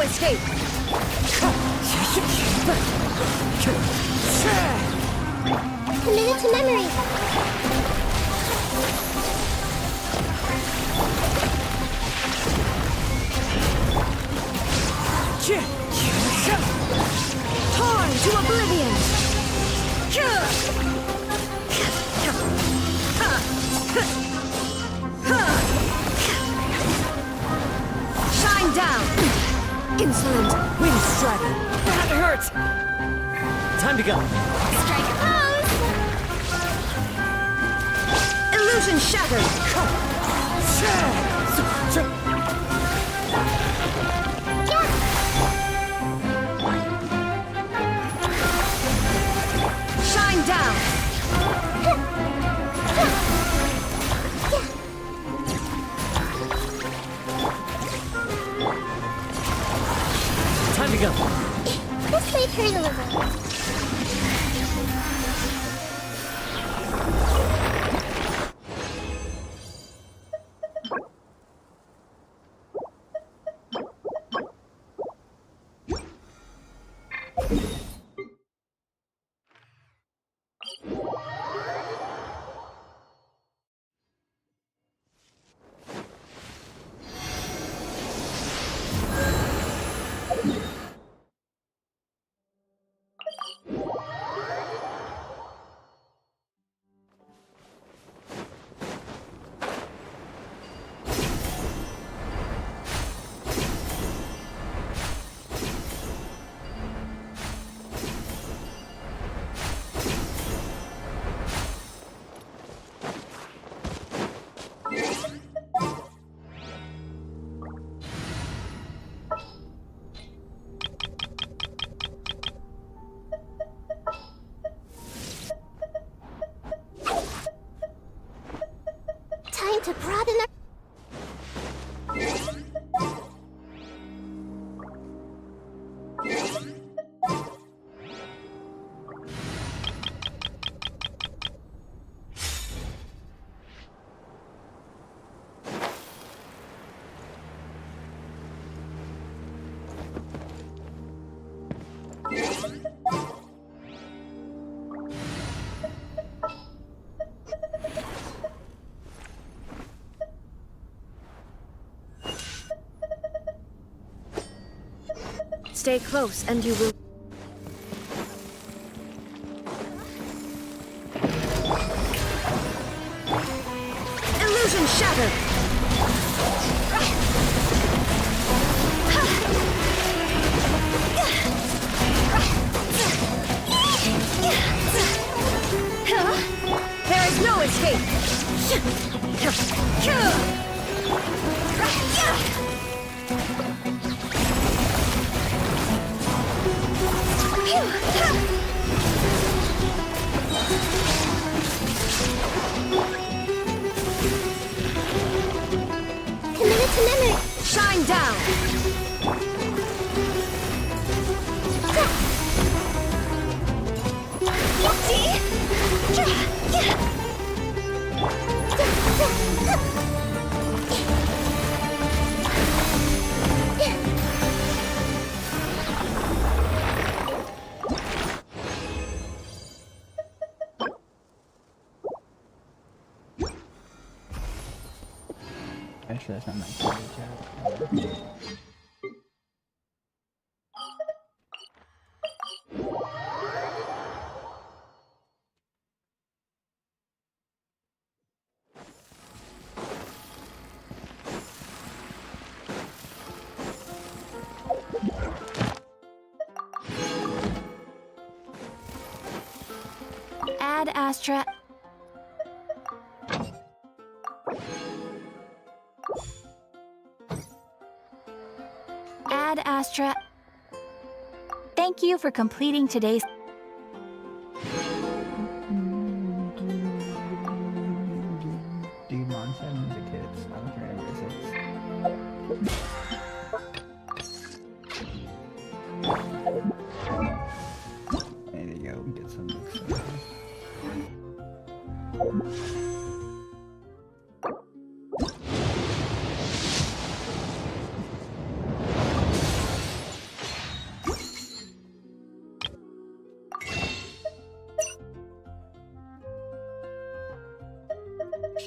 Escape! Committed to memory! Torn to oblivion! Shine down! Insolent Windstrike! That hurt! Time to go! Strike pose! Illusion shattered! Shine down! Time to go! This might hurt a little. To broaden our... Stay close and you will... Illusion shattered! There is no escape! Committed to memory. Shine down. Actually, that's not my favorite job. Add Astra. Add Astra. Thank you for completing today's. Demon 7 the kids. I'm afraid of There you go, get some mix.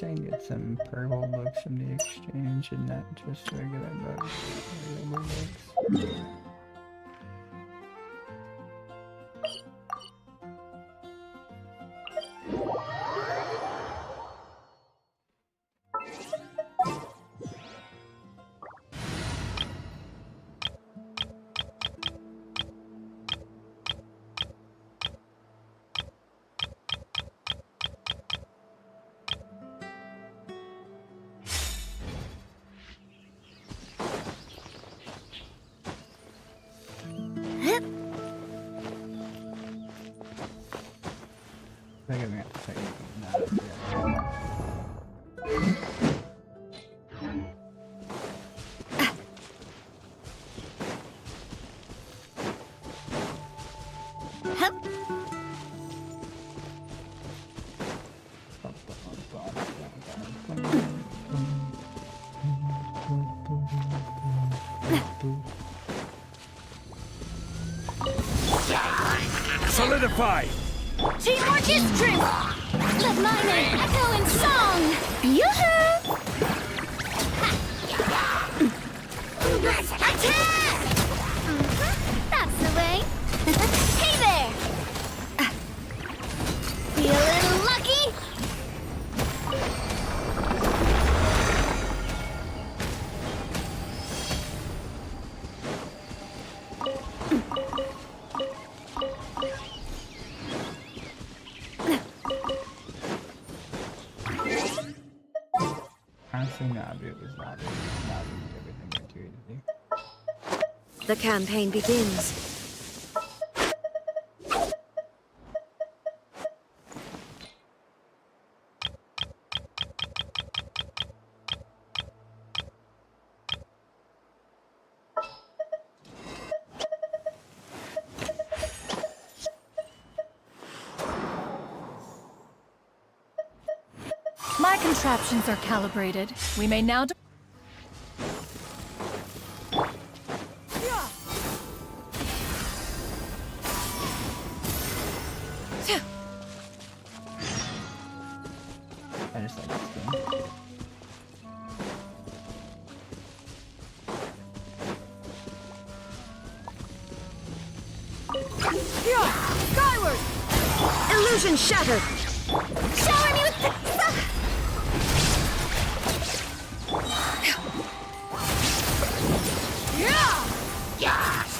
I can get some purple books from the exchange and not just regular books. Regular books. I think I'm gonna have to take that. Solidify! Teamwork is strength! Let my name echo in song! Yoo-hoo! Attack! That's the way! Hey there! Feeling lucky? Honestly, Nabu was not everything went too easy. The campaign begins. My contraptions are calibrated. We may now. I just like this game. Skyward! Illusion shattered! Shower me with the...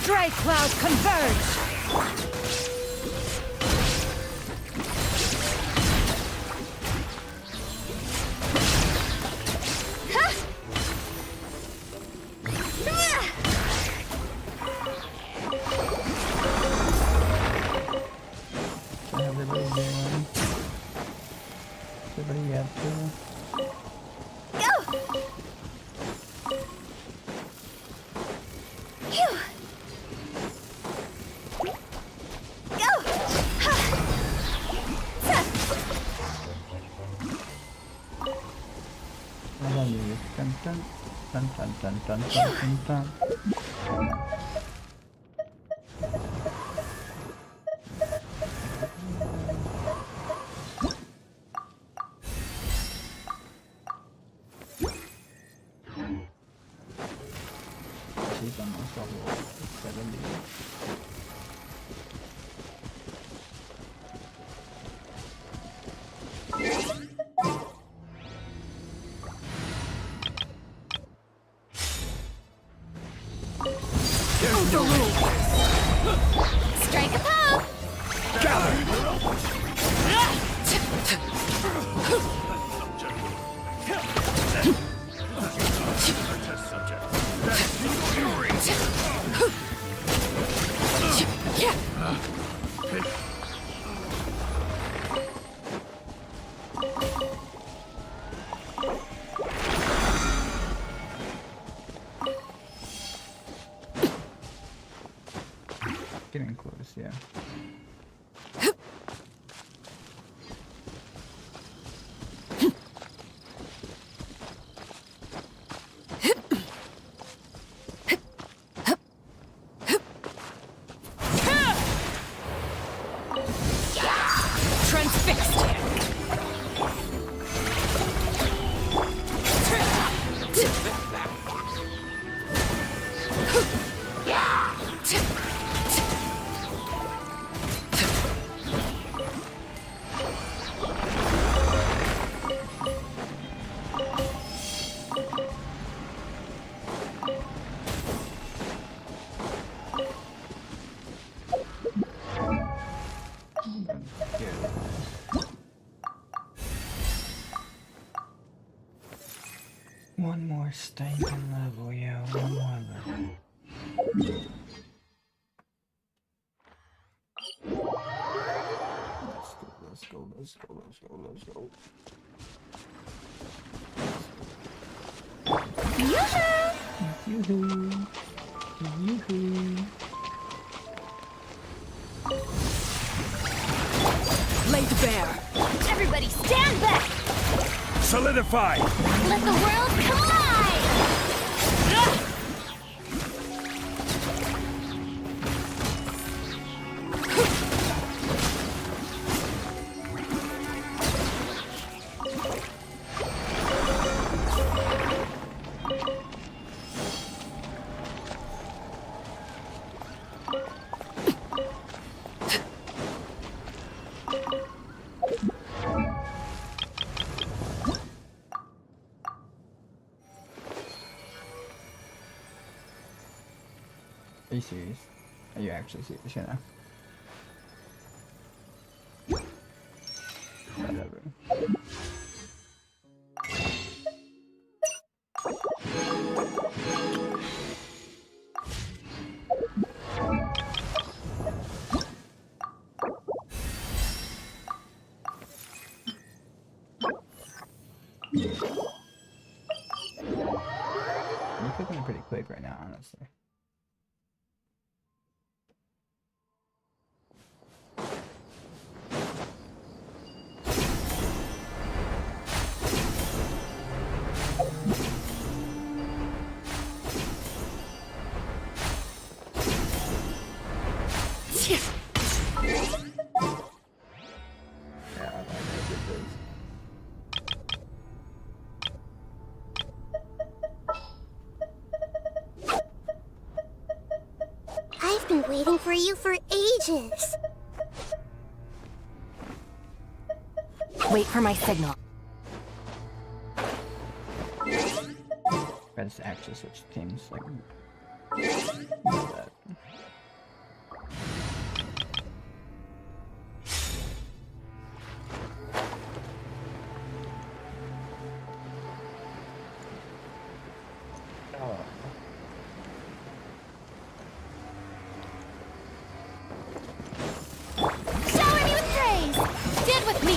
Stray clouds converge! Everybody doing? Everybody got to? I don't do this. Dun dun dun dun dun dun dun dun dun. he's almost level 70. Strike a pose! Getting close, yeah. Transfixed. One more stinking level, yeah, one more level. Let's go, let's go, let's go, let's go, let's go. Yoo-hoo! Yoo-hoo! Laid bare. Everybody stand back! Solidify! Let the world collide! Are you serious? Are you actually serious right now? Whatever. You're cooking pretty quick right now, honestly. Yeah, I like I've been waiting for you for ages. Wait for my signal. Let's actually switch teams like that. Oh. Shower me with praise! Stand with me!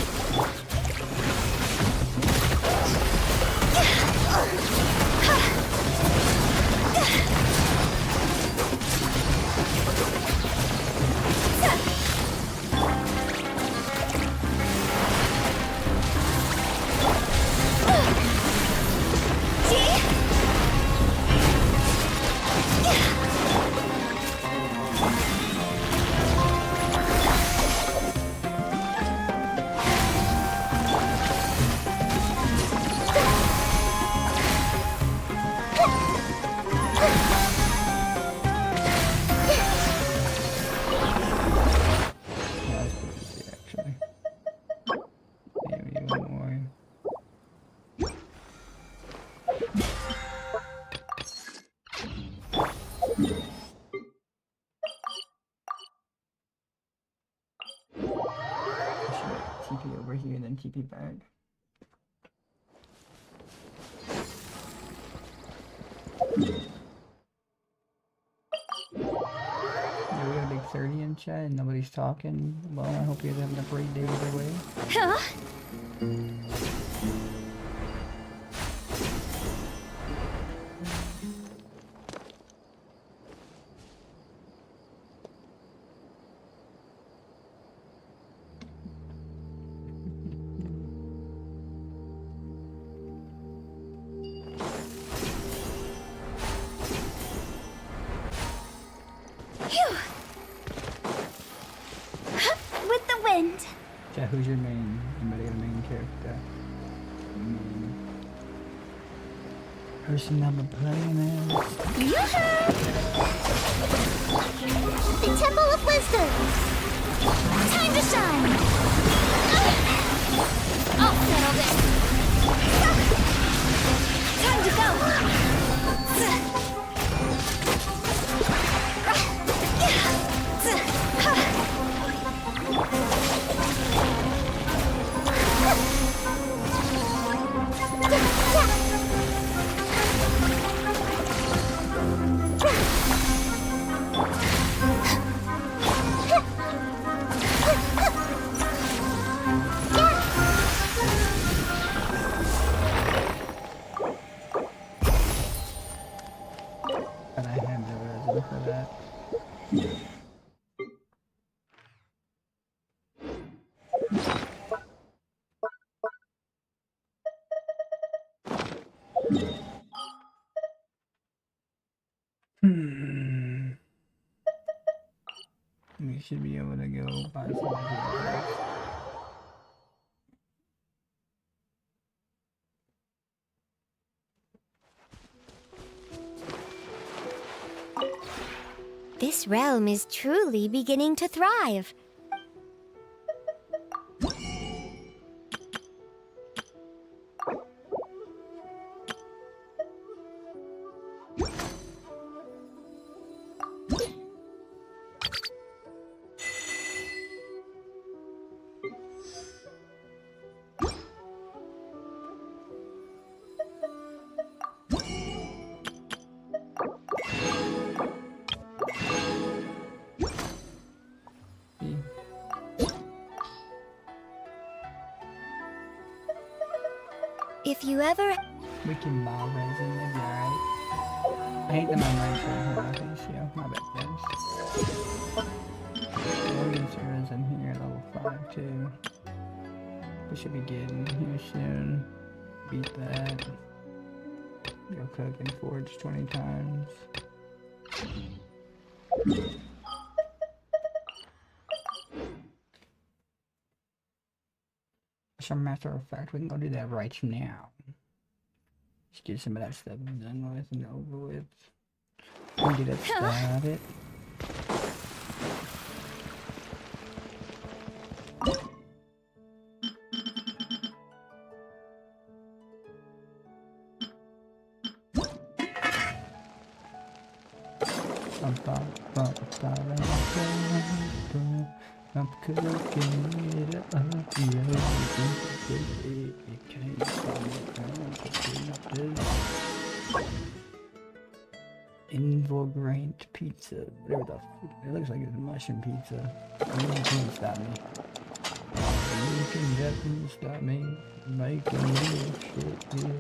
TP bag. Yeah, we got a big 30 in chat and nobody's talking. Well, I hope you're having a great day either way. Huh? Phew. With the wind. Chat, who's your main? Anybody got a main character? Main person I'm playing as? Yoo-hoo! The Temple of Wisdom. Time to shine. I'll settle this. Time to go. And I have the resin for that. We should be able to go buy some materials. This realm is truly beginning to thrive. If you ever... We can buy resin, that'd be alright. I hate that my ranks are here, ratio. My bad, guys. We'll get some resin here at level 5 too. We should be getting here soon. Beat that. Go cook and forge 20 times. As a matter of fact, we can go do that right now. Just get some of that stuff done with and over with. And get it started. I'm cooking it up, Involgrant pizza, whatever the fuck, it looks like it's mushroom pizza. You can't stop me. You can definitely stop me making real shit here.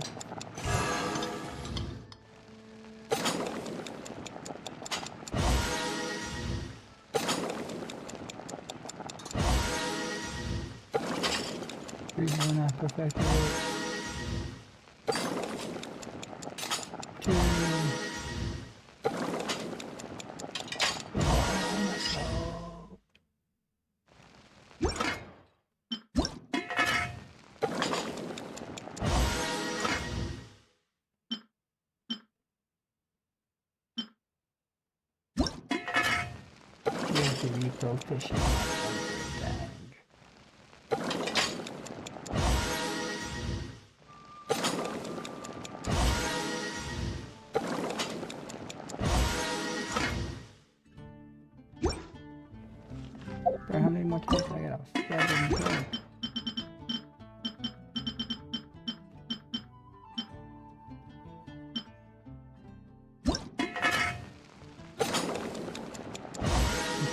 We're not perfected it. 2. Here's the proficient. How many more times I got off? 7.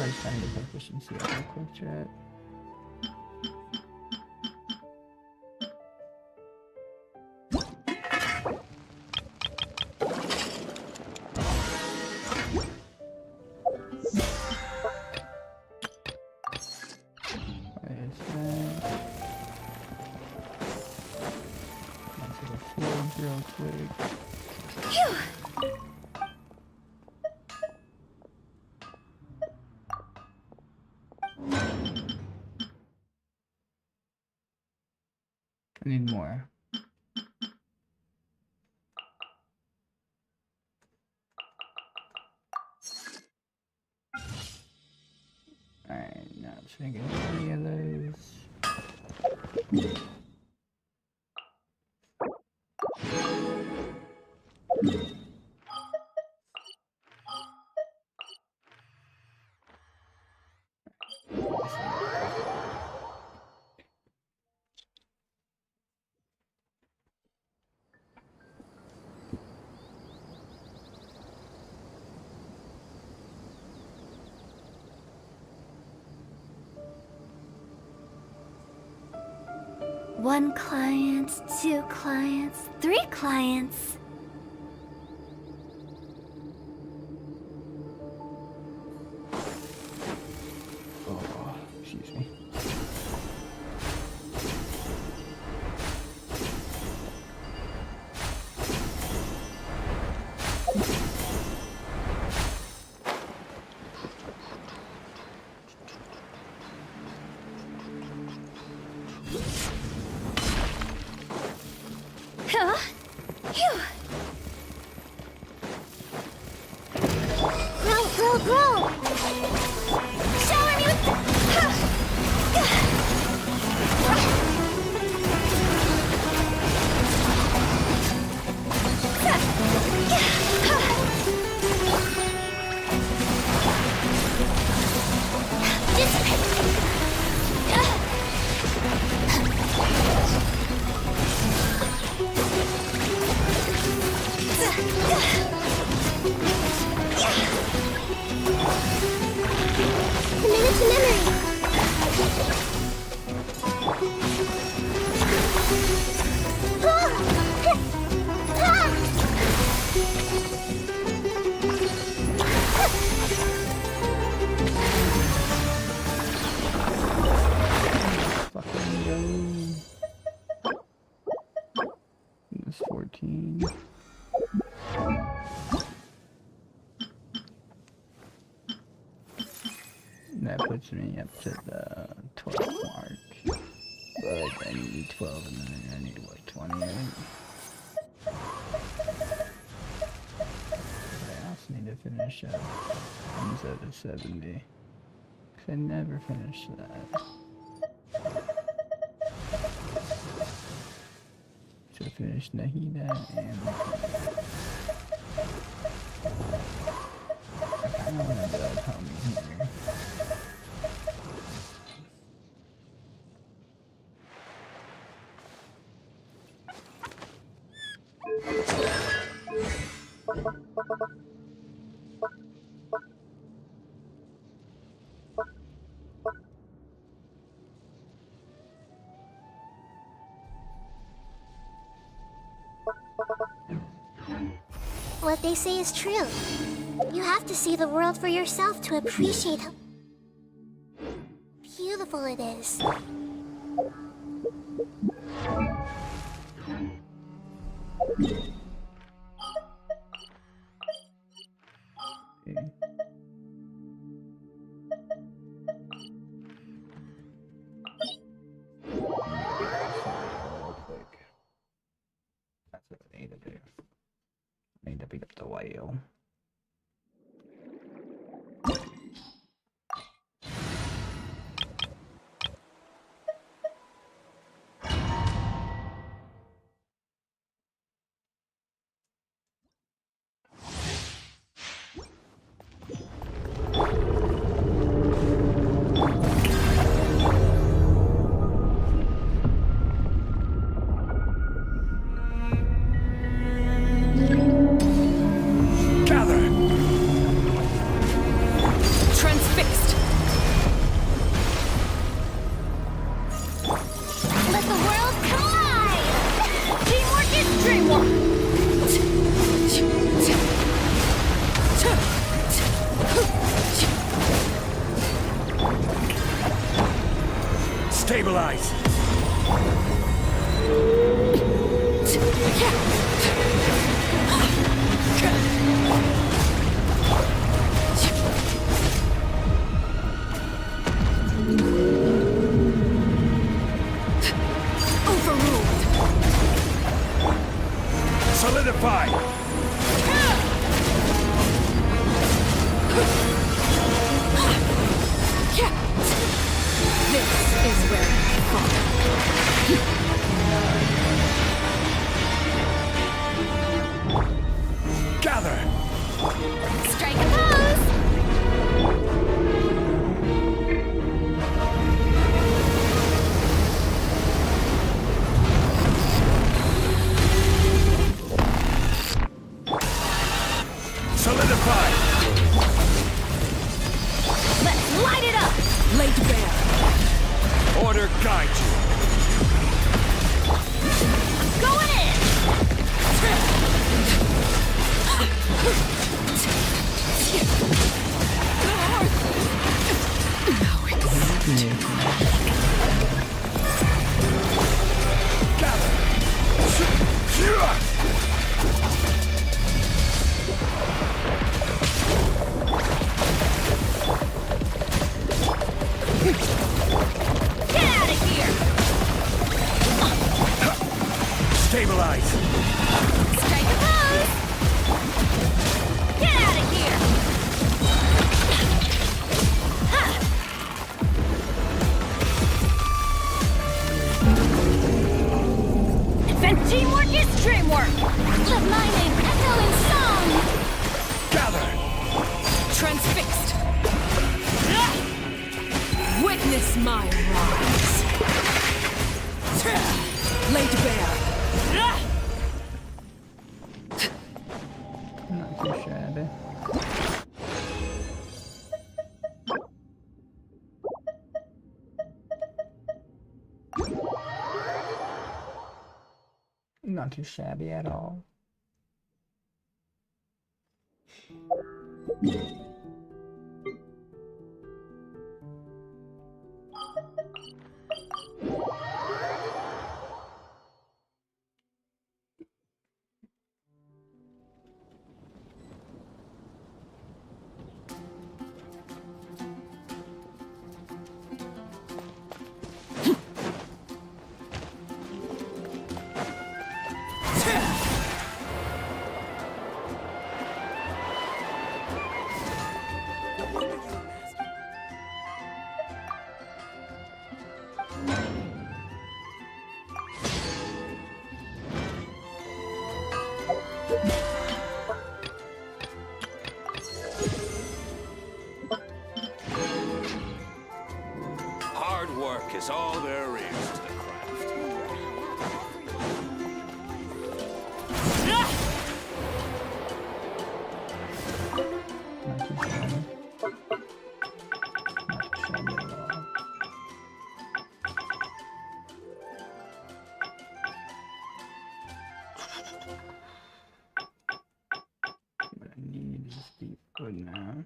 just trying to get proficiency up real quick, chat. Real quick. I need more. Alright, not thinking any of those. One client, 2 clients, 3 clients. Oh, excuse me. Huh? Phew. Grow! Shower me with... Committed to memory. Fucking go. It's 14. That puts me up to the 12 mark. But I need 12 and then I need what, 20, I think. I also need to finish up comes out of 70. Cause I never finished that. So finish Nahida and I don't want to go tell me here. What they say is true. You have to see the world for yourself to appreciate how beautiful it is. That's what I need to do. I need to beat up the whale. Overruled. Solidify! This is where I fall. Gather! Strike a pose! Solidify! Let's light it up! Laid bare. Order guide you! Going in! Get out of here! Stabilize! Strike a pose! Get out of here! Then teamwork is dreamwork! Let my name echo in song! Gather! Transfixed. Witness my rise. Laid bare. Not too shabby. Not too shabby at all. Hard work is all there is to the craft. Not too shabby. Not too shabby at all. What I need is deep wood now.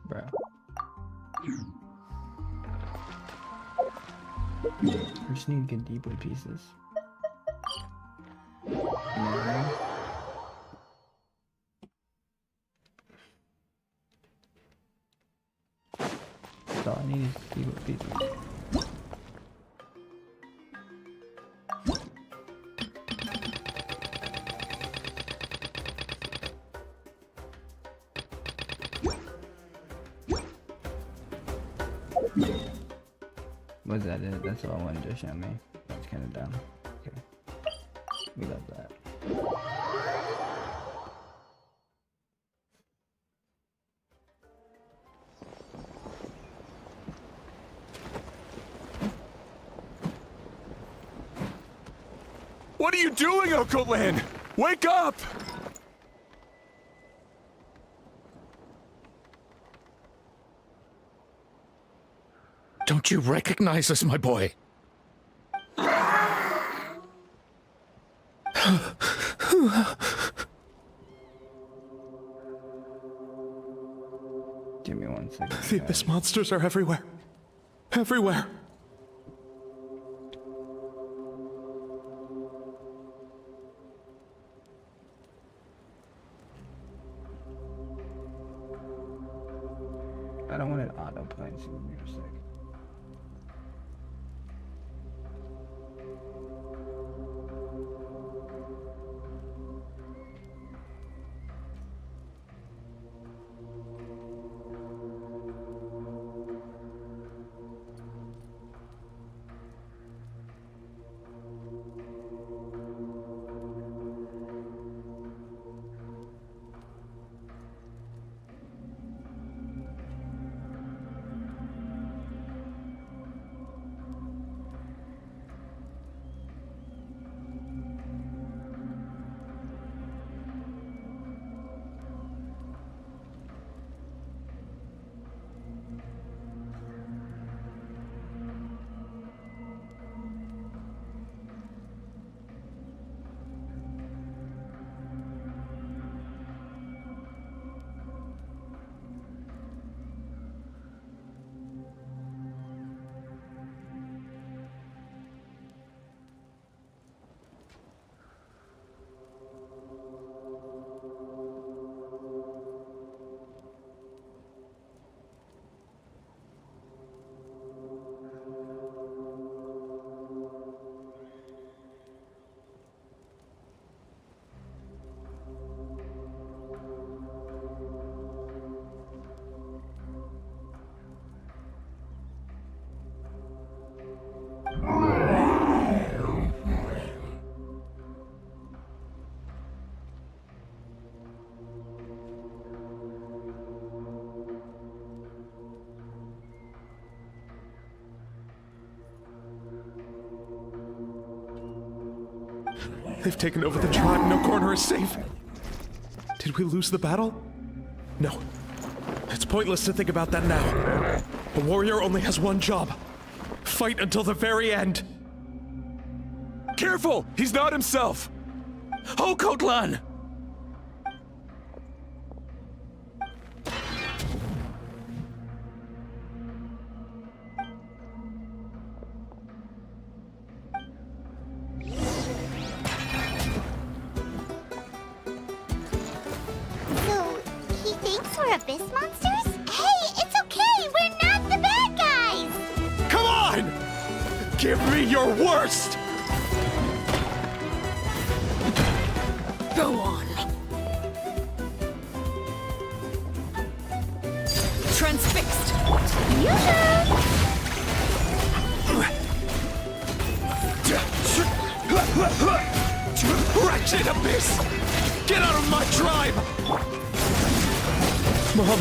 Bro. I just need to get deep wood pieces. You know what I mean? That's all I need is deep wood pieces. Was that it? That's all I wanted to show me. That's kind of dumb. Okay. We love that. What are you doing, Uncle Lynn? Wake up! Don't you recognize us, my boy? Give me 1 second. The abyss monsters are everywhere. Everywhere. I don't want it auto playing some music. They've taken over the tribe. No corner is safe. Did we lose the battle? No. It's pointless to think about that now. A warrior only has one job. Fight until the very end. Careful! He's not himself! Oh, Kotlan! So, he thinks we're abyss monsters? Hey, it's okay! We're not the bad guys! Come on! Give me your worst! Go on. Transfixed. Wretched abyss! Get out of my tribe! Mom,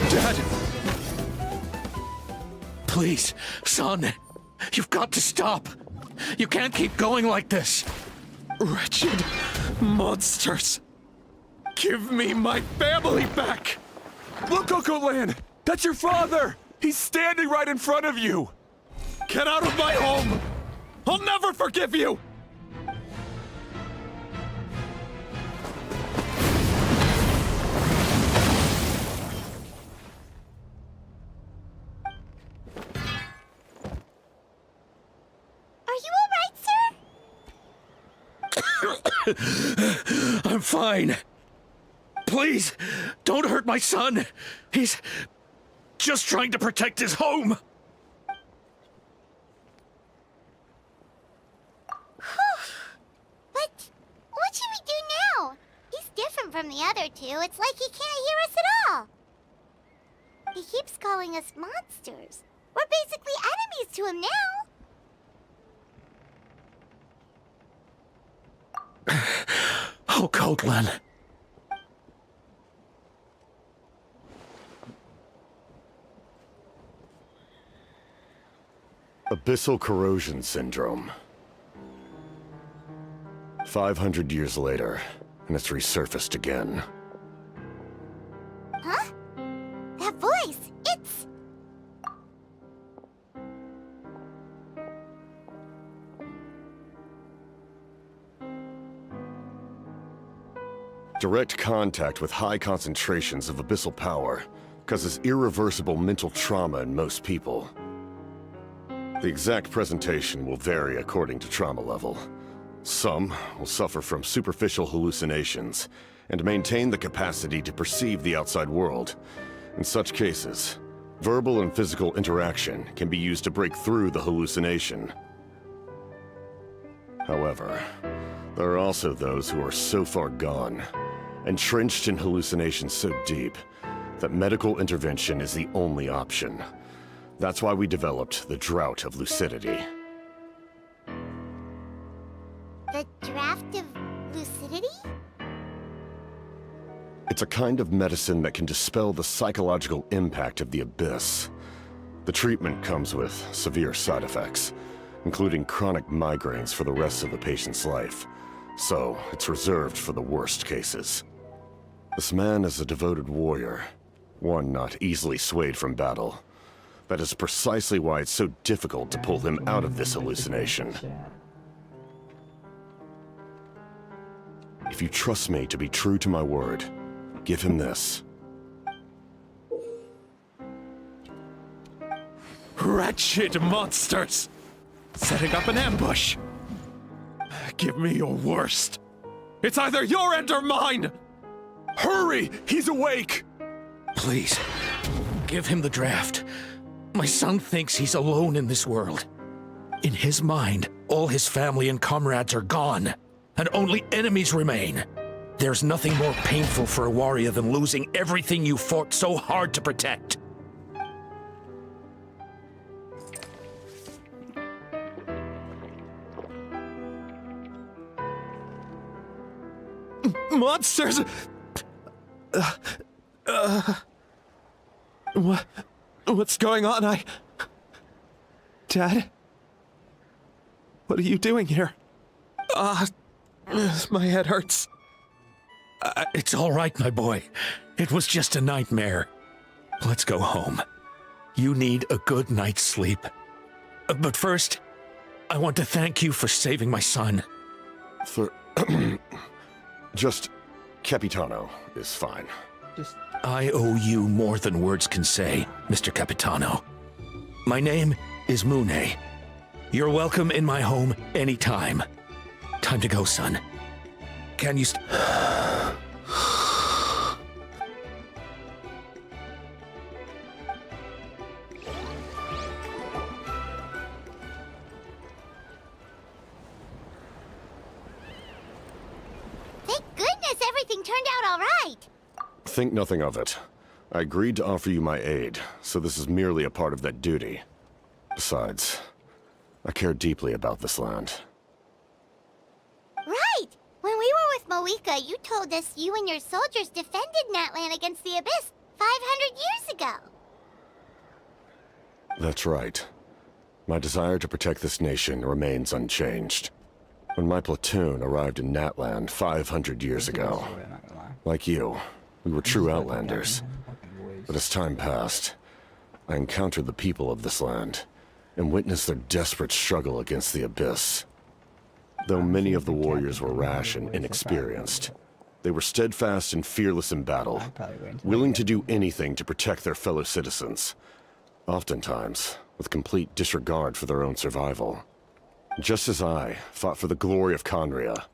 Dad, Please, son. You've got to stop. You can't keep going like this. wretched monsters! Give me my family back! Look, Uncle Lan! That's your father! He's standing right in front of you! Get out of my home! I'll never forgive you! Are you alright, sir? I'm fine. Please, don't hurt my son. He's just trying to protect his home. But what should we do now? He's different from the other two. It's like he can't hear us at all. He keeps calling us monsters. We're basically enemies to him now. Oh, Kotlan. Abyssal corrosion syndrome. 500 years later, and it's resurfaced again. Huh? That voice, it's... Direct contact with high concentrations of abyssal power causes irreversible mental trauma in most people. The exact presentation will vary according to trauma level. Some will suffer from superficial hallucinations and maintain the capacity to perceive the outside world. In such cases, verbal and physical interaction can be used to break through the hallucination. However, there are also those who are so far gone, entrenched in hallucinations so deep, that medical intervention is the only option. That's why we developed the Drought of Lucidity. The draft of lucidity? It's a kind of medicine that can dispel the psychological impact of the Abyss. The treatment comes with severe side effects, including chronic migraines for the rest of the patient's life, so it's reserved for the worst cases. This man is a devoted warrior, one not easily swayed from battle. That is precisely why it's so difficult to pull him out of this hallucination. If you trust me to be true to my word, give him this. Wretched monsters! Setting up an ambush! Give me your worst. It's either your end or mine! Hurry! He's awake! Please, give him the draft. My son thinks he's alone in this world. In his mind, all his family and comrades are gone, and only enemies remain. There's nothing more painful for a warrior than losing everything you fought so hard to protect. Monsters! What's going on? Dad? What are you doing here? My head hurts. It's all right, my boy. It was just a nightmare. Let's go home. You need a good night's sleep. But first, I want to thank you for saving my son. Just Capitano is fine. I owe you more than words can say, Mr. Capitano. My name is Mune. You're welcome in my home anytime. Time to go, son. Can you Thank goodness everything turned out all right. Think nothing of it. I agreed to offer you my aid, so this is merely a part of that duty. Besides, I care deeply about this land. Right! When we were with Moika, you told us you and your soldiers defended Natlan against the Abyss 500 years ago. That's right. My desire to protect this nation remains unchanged. When my platoon arrived in Natlan 500 years ago, like you, we were true outlanders. But as time passed, I encountered the people of this land and witnessed their desperate struggle against the Abyss. Though many of the warriors were rash and inexperienced, they were steadfast and fearless in battle, willing to do anything to protect their fellow citizens, oftentimes with complete disregard for their own survival. Just as I fought for the glory of Conria,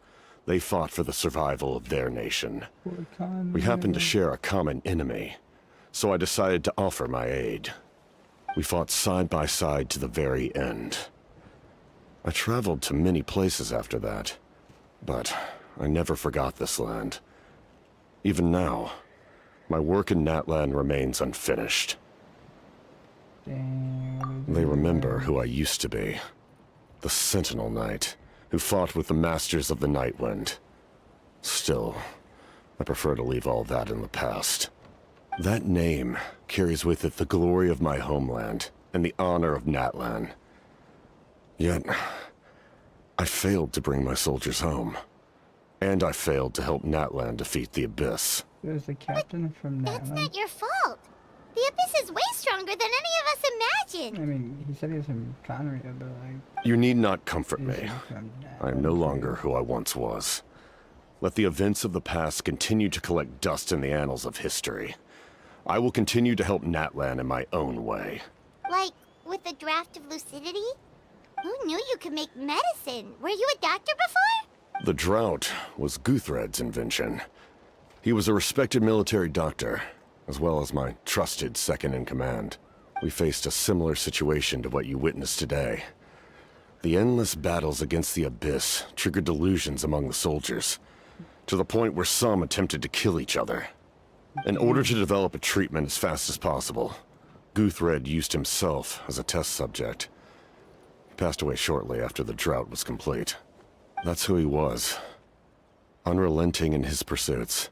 they fought for the survival of their nation. We happened to share a common enemy, so I decided to offer my aid. We fought side by side to the very end. I traveled to many places after that, but I never forgot this land. Even now, my work in Natlan remains unfinished. They remember who I used to be. The Sentinel Knight, who fought with the Masters of the Nightwind. Still, I prefer to leave all that in the past. That name carries with it the glory of my homeland and the honor of Natlan. Yet, I failed to bring my soldiers home. And I failed to help Natlan defeat the Abyss. There's the captain from That's Natlan. not your fault. The Abyss is way stronger than any of us imagined. I mean, he said he was from Conria, but like... You need not comfort me. he's from I am no longer who I once was. Let the events of the past continue to collect dust in the annals of history. I will continue to help Natlan in my own way. Like, with the draft of lucidity? Who knew you could make medicine? Were you a doctor before? The drought was Guthred's invention. He was a respected military doctor, as well as my trusted second-in-command. We faced a similar situation to what you witnessed today. The endless battles against the Abyss triggered delusions among the soldiers, to the point where some attempted to kill each other. In order to develop a treatment as fast as possible, Guthred used himself as a test subject. He passed away shortly after the drought was complete. That's who he was. Unrelenting in his pursuits.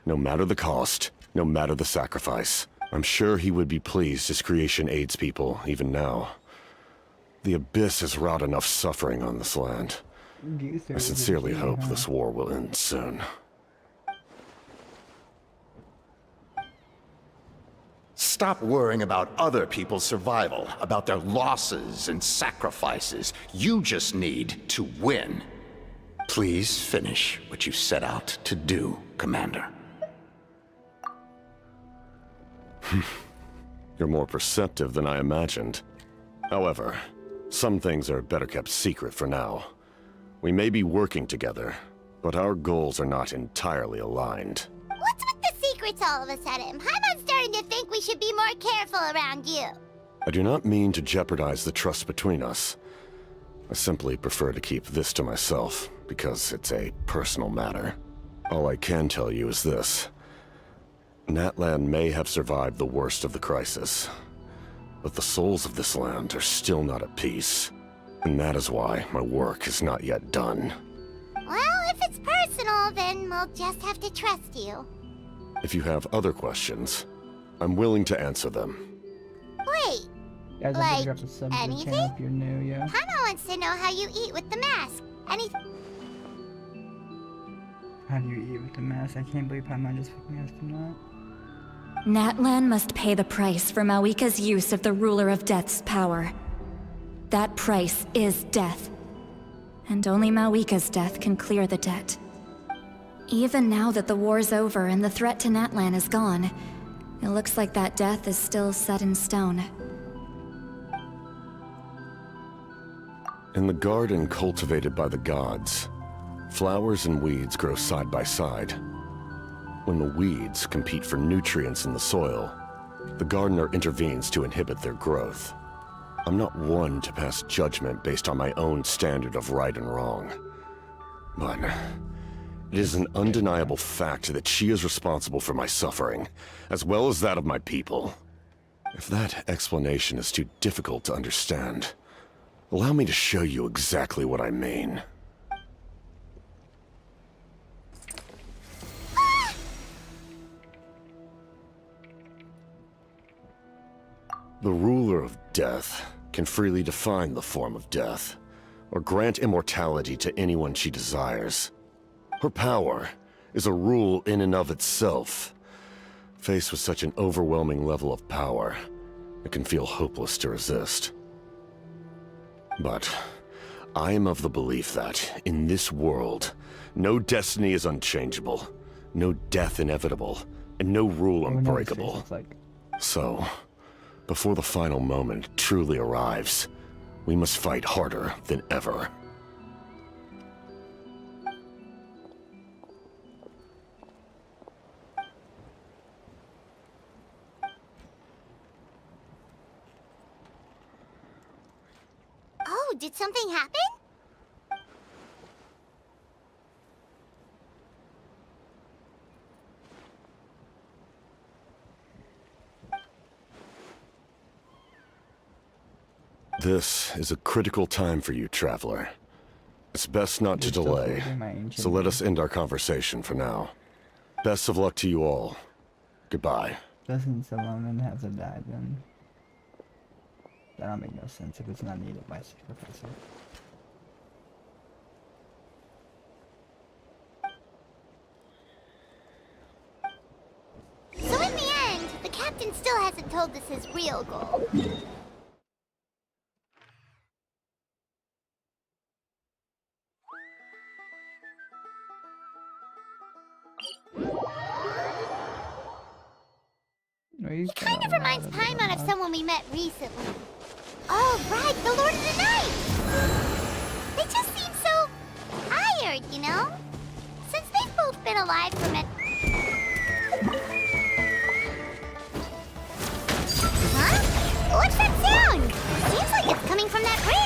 No matter the cost, no matter the sacrifice. I'm sure he would be pleased his creation aids people, even now. The Abyss has wrought enough suffering on this land. I sincerely hope this war will end soon. Stop worrying about other people's survival, about their losses and sacrifices. You just need to win. Please finish what you set out to do, Commander. You're more perceptive than I imagined. However, some things are better kept secret for now. We may be working together, but our goals are not entirely aligned. What's with the secrets all of a sudden? I'm starting to think we should be more careful around you. I do not mean to jeopardize the trust between us. I simply prefer to keep this to myself, because it's a personal matter. All I can tell you is this. Natlan may have survived the worst of the crisis, but the souls of this land are still not at peace. And that is why my work is not yet done. Well, if it's personal, then we'll just have to trust you. If you have other questions, I'm willing to answer them. Wait, Guys, I like, think drop a sub to the anything? channel if you're new, yeah. Hana wants to know how you eat with the mask. How do you eat with the mask? I can't believe Paimon just fucking asked him that. Natlan must pay the price for Mawika's use of the Ruler of Death's power. That price is death. And only Mawika's death can clear the debt. Even now that the war's over and the threat to Natlan is gone, it looks like that death is still set in stone. In the garden cultivated by the gods, flowers and weeds grow side by side. When the weeds compete for nutrients in the soil, the gardener intervenes to inhibit their growth. I'm not one to pass judgment based on my own standard of right and wrong. But it is an undeniable fact that she is responsible for my suffering, as well as that of my people. If that explanation is too difficult to understand, allow me to show you exactly what I mean. The ruler of death can freely define the form of death, or grant immortality to anyone she desires. Her power is a rule in and of itself. Faced with such an overwhelming level of power, it can feel hopeless to resist. But I am of the belief that, in this world, no destiny is unchangeable, no death inevitable, and no rule unbreakable. So, before the final moment truly arrives, we must fight harder than ever. Oh, did something happen? This is a critical time for you, Traveler. It's best not to delay, so let us end our conversation for now. Best of luck to you all. Goodbye. Doesn't someone then have to die then? That don't make no sense if it's not needed by sacrifice. So in the end, the captain still hasn't told us his real goal. He's He kind of reminds Paimon of someone we met recently. Oh, right, the Lord of the Night! They just seem so tired, you know? Since they've both been alive for Huh? What's that sound? Seems like it's coming from that bridge.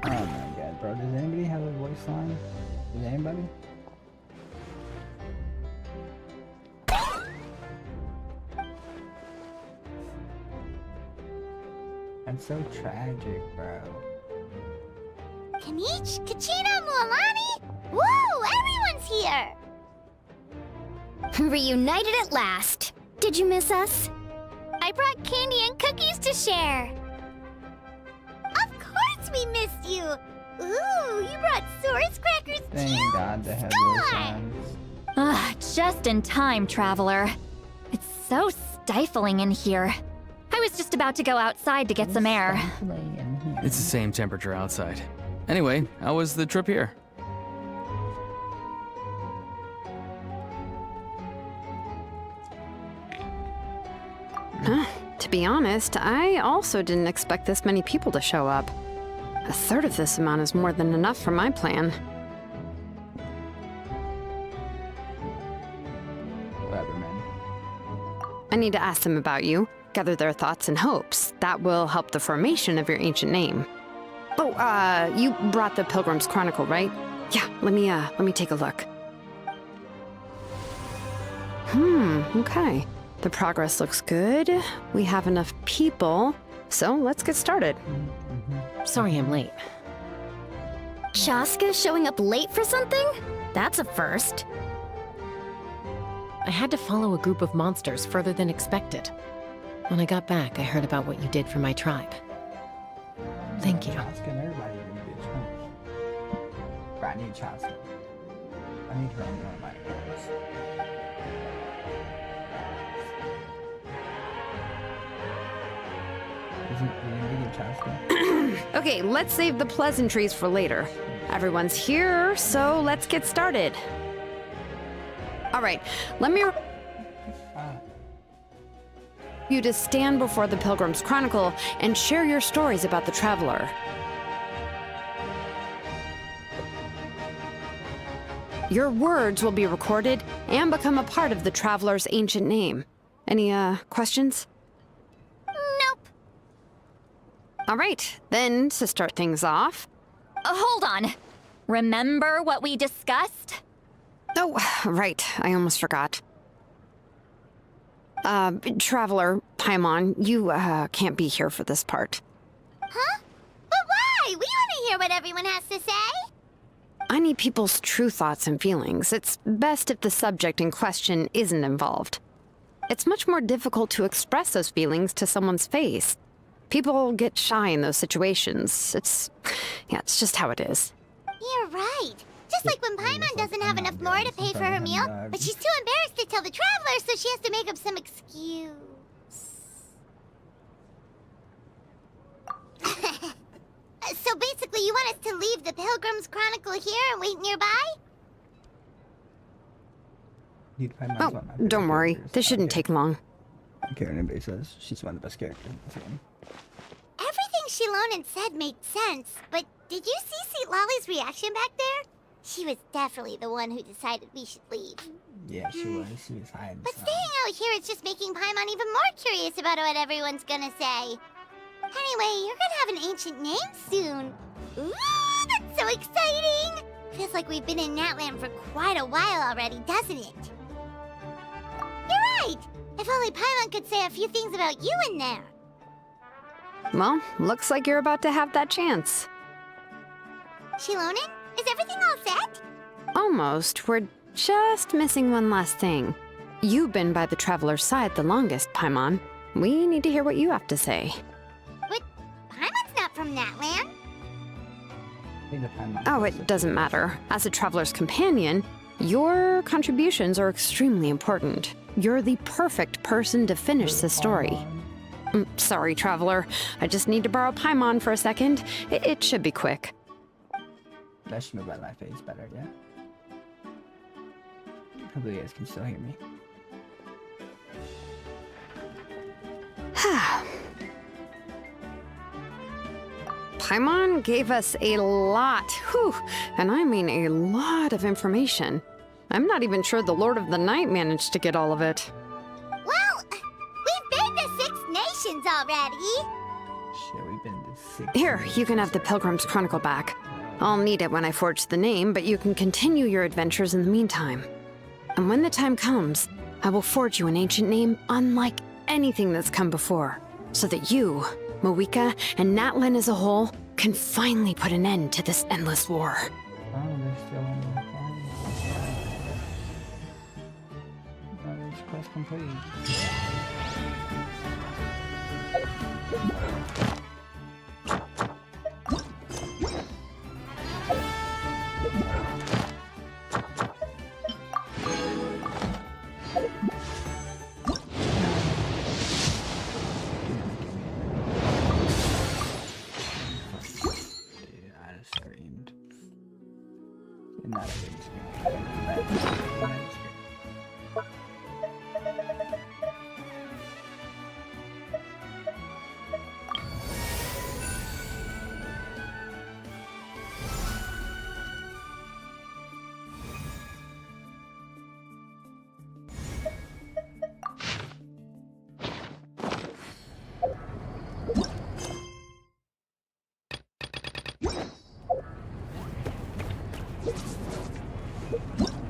Oh my god, bro. Does anybody have a voice line? Does anybody? That's so tragic, bro. Kanich, Kachina, Mualani? Woo! Everyone's here! Reunited at last. Did you miss us? I brought candy and cookies to share. Of course we missed you! Ooh, you brought source crackers too? Thank God they have voice lines. Ah, just in time, traveler. It's so stifling in here. I was just about to go outside to get some air. It's the same temperature outside. Anyway, how was the trip here? To be honest, I also didn't expect this many people to show up. A third of this amount is more than enough for my plan. Whatever, man. I need to ask them about you, gather their thoughts and hopes. That will help the formation of your ancient name. Oh, you brought the Pilgrim's Chronicle, right? Yeah, let me take a look. Okay. The progress looks good. We have enough people, so let's get started. Sorry I'm late. Chasca showing up late for something? That's a first. I had to follow a group of monsters further than expected. When I got back, I heard about what you did for my tribe. Thank you. Chasca and everybody in the bitch. But I need Chasca. I need her on one of my accounts. Okay, let's save the pleasantries for later. Everyone's here, so let's get started. All right, let me you to stand before the Pilgrim's Chronicle and share your stories about the traveler. Your words will be recorded and become a part of the traveler's ancient name. Any, questions? Nope. All right, then, to start things off... Hold on. Remember what we discussed? Oh, right, I almost forgot. Traveler, Paimon, you, can't be here for this part. Huh? But why? We want to hear what everyone has to say. I need people's true thoughts and feelings. It's best if the subject in question isn't involved. It's much more difficult to express those feelings to someone's face. People get shy in those situations. It's just how it is. You're right. Just like when Paimon doesn't have enough lore to pay for her meal, but she's too embarrassed to tell the traveler, so she has to make up some excuse. So basically, you want us to leave the Pilgrim's Chronicle here and wait nearby? Oh, don't worry. This shouldn't take long. I don't care what anybody says. She's one of the best characters in the game. Everything Shilonen said made sense, but did you see Sweet Lolly's reaction back there? She was definitely the one who decided we should leave. Yeah, she was. She was hiding. But staying out here is just making Paimon even more curious about what everyone's gonna say. Anyway, you're gonna have an ancient name soon. Ooh, that's so exciting! Feels like we've been in Natland for quite a while already, doesn't it? You're right! If only Paimon could say a few things about you in there. Well, looks like you're about to have that chance. Shilonen, is everything all set? Almost. We're Just missing one last thing. You've been by the Traveler's side the longest, Paimon. We need to hear what you have to say. But Paimon's not from that land. Oh, it doesn't matter. As a Traveler's companion, your contributions are extremely important. You're the perfect person to finish the story. Sorry, Traveler. I just need to borrow Paimon for a second. It should be quick. Let's move my face better, yeah? Hopefully you guys can still hear me. Paimon gave us a lot, whew, and I mean a lot of information. I'm not even sure the Lord of the Night managed to get all of it. Well, we've been to 6 nations already. Shit, we've been to 6. Here, you can have the Pilgrim's Chronicle back. I'll need it when I forge the name, but you can continue your adventures in the meantime. And when the time comes, I will forge you an ancient name unlike anything that's come before, so that you, Mawika, and Natlan as a whole can finally put an end to this endless war. Oh, they're still on the phone. Oh, it's quest complete.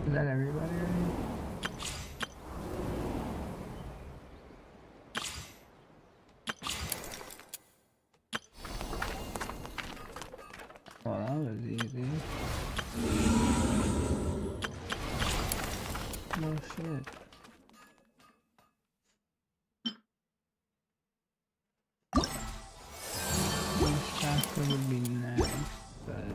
Is that everybody already? Oh, that was easy. No shit. Chasca would be nice, but...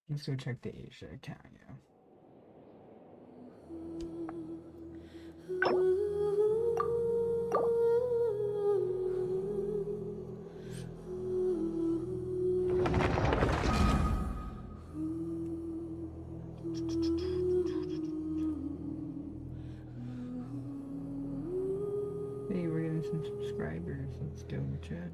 Let's go check the Asia account, yeah. Hey, we're getting some subscribers. Let's go chat.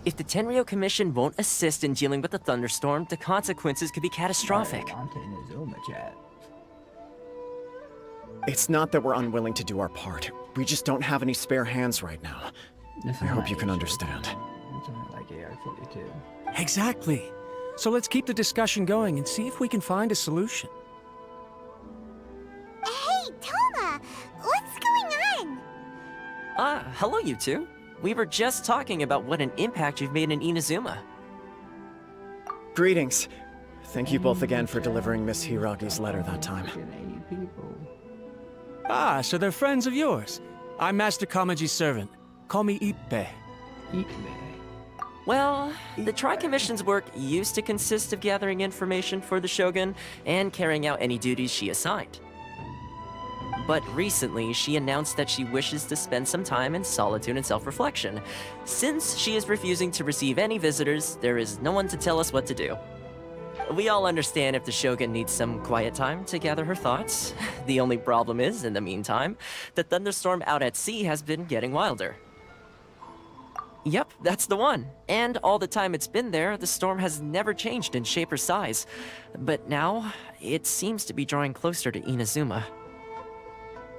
If the Tenryo Commission won't assist in dealing with the thunderstorm, the consequences could be catastrophic. It's not that we're unwilling to do our part. We just don't have any spare hands right now. I hope you can understand. It's only like AR-42. Exactly. So let's keep the discussion going and see if we can find a solution. Hey, Toma! What's going on? Hello you two. We were just talking about what an impact you've made in Inazuma. Greetings. Thank you both again for delivering Miss Hiragi's letter that time. Ah, so they're friends of yours. I'm Master Kamaji's servant. Call me Ippe. Well, the Tri-Commission's work used to consist of gathering information for the Shogun and carrying out any duties she assigned. But recently, she announced that she wishes to spend some time in solitude and self-reflection. Since she is refusing to receive any visitors, there is no one to tell us what to do. We all understand if the Shogun needs some quiet time to gather her thoughts. The only problem is, in the meantime, the thunderstorm out at sea has been getting wilder. Yep, that's the one. And all the time it's been there, the storm has never changed in shape or size. But now, it seems to be drawing closer to Inazuma.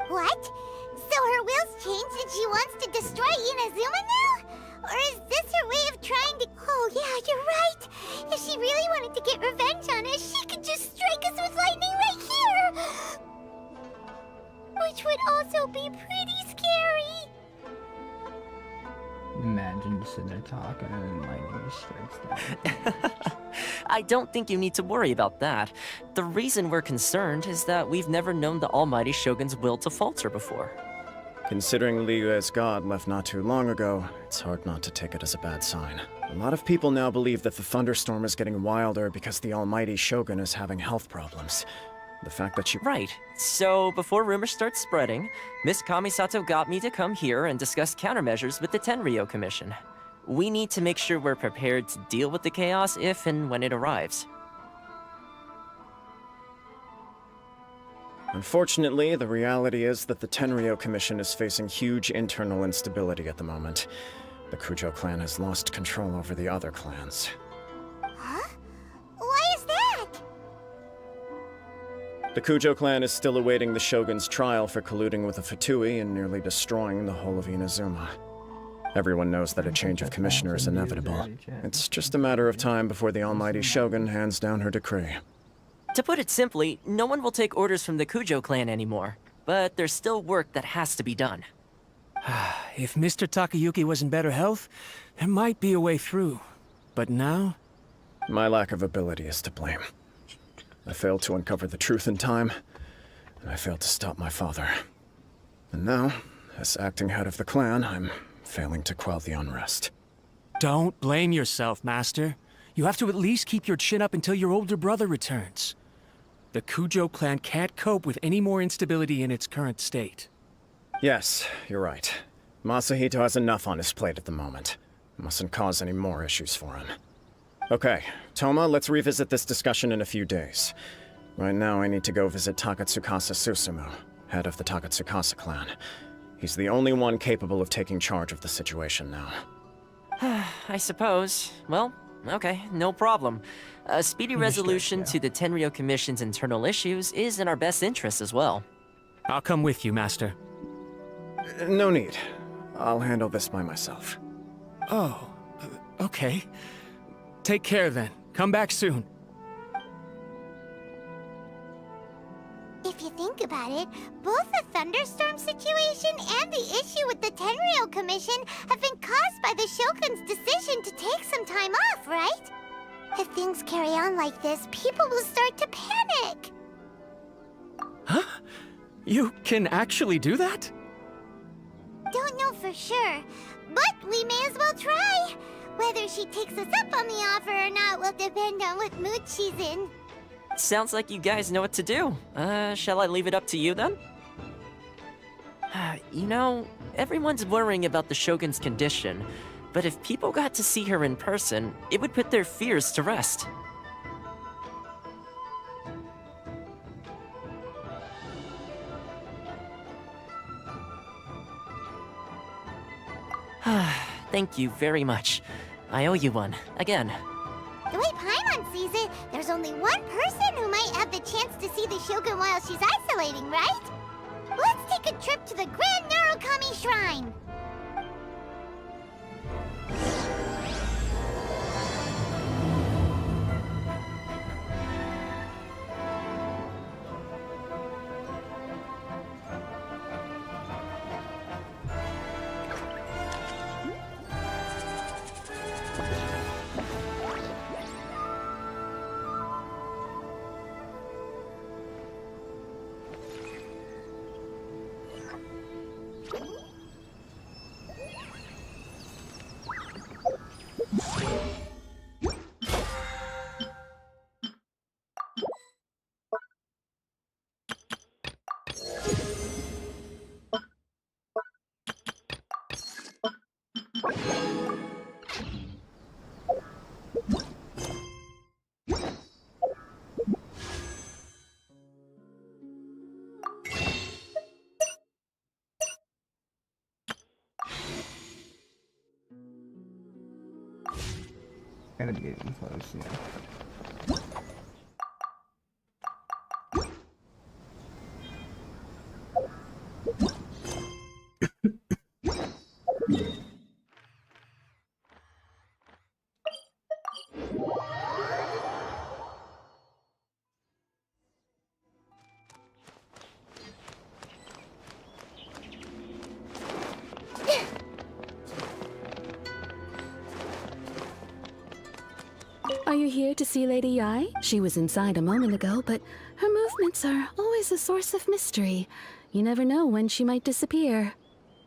What? So her will's changed and she wants to destroy Inazuma now? Or is this her way of trying to... Oh yeah, you're right! If she really wanted to get revenge on us, she could just strike us with lightning right here! Which would also be pretty scary! Imagine just sitting there talking and then lightning just strikes down. I don't think you need to worry about that. The reason we're concerned is that we've never known the Almighty Shogun's will to falter before. Considering Liyue's god left not too long ago, it's hard not to take it as a bad sign. A lot of people now believe that the thunderstorm is getting wilder because the Almighty Shogun is having health problems. The fact that she... Right. So, before rumors start spreading, Miss Kamisato got me to come here and discuss countermeasures with the Tenryou Commission. We need to make sure we're prepared to deal with the chaos if and when it arrives. Unfortunately, the reality is that the Tenryou Commission is facing huge internal instability at the moment. The Kujo clan has lost control over the other clans. Huh? Why is that? The Kujo clan is still awaiting the Shogun's trial for colluding with the Fatui and nearly destroying the whole of Inazuma. Everyone knows that a change of commissioner is inevitable. It's just a matter of time before the Almighty Shogun hands down her decree. To put it simply, no one will take orders from the Kujo clan anymore. But there's still work that has to be done. If Mr. Takayuki was in better health, there might be a way through. But now? My lack of ability is to blame. I failed to uncover the truth in time, and I failed to stop my father. And now, as acting head of the clan, I'm failing to quell the unrest. Don't blame yourself, Master. You have to at least keep your chin up until your older brother returns. The Kujo clan can't cope with any more instability in its current state. Yes, you're right. Masahito has enough on his plate at the moment. Mustn't cause any more issues for him. Okay, Toma, let's revisit this discussion in a few days. Right now, I need to go visit Takatsukasa Susumu, head of the Takatsukasa clan. He's the only one capable of taking charge of the situation now. I suppose. Well, okay, no problem. A speedy resolution to the Tenryou Commission's internal issues is in our best interest as well. I'll come with you, Master. No need. I'll handle this by myself. Oh, okay. Take care then. Come back soon. If you think about it, both the thunderstorm situation and the issue with the Tenryou Commission have been caused by the Shogun's decision to take some time off, right? If things carry on like this, people will start to panic. Huh? You can actually do that? Don't know for sure, but we may as well try. Whether she takes us up on the offer or not will depend on what mood she's in. Sounds like you guys know what to do. Shall I leave it up to you then? You know, everyone's worrying about the Shogun's condition, but if people got to see her in person, it would put their fears to rest. Thank you very much. I owe you one, again. The way Paimon sees it, there's only one person who might have the chance to see the Shogun while she's isolating, right? Let's take a trip to the Grand Narukami Shrine! Gotta be getting close, yeah. Are you here to see Lady Yai? She was inside a moment ago, but her movements are always a source of mystery. You never know when she might disappear.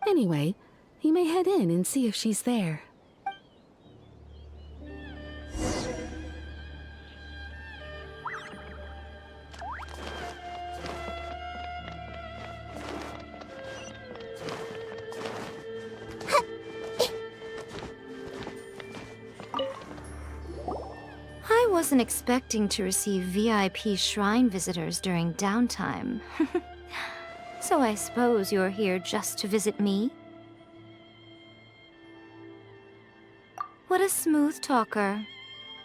Anyway, you may head in and see if she's there. I wasn't expecting to receive VIP shrine visitors during downtime. So I suppose you're here just to visit me? What a smooth talker.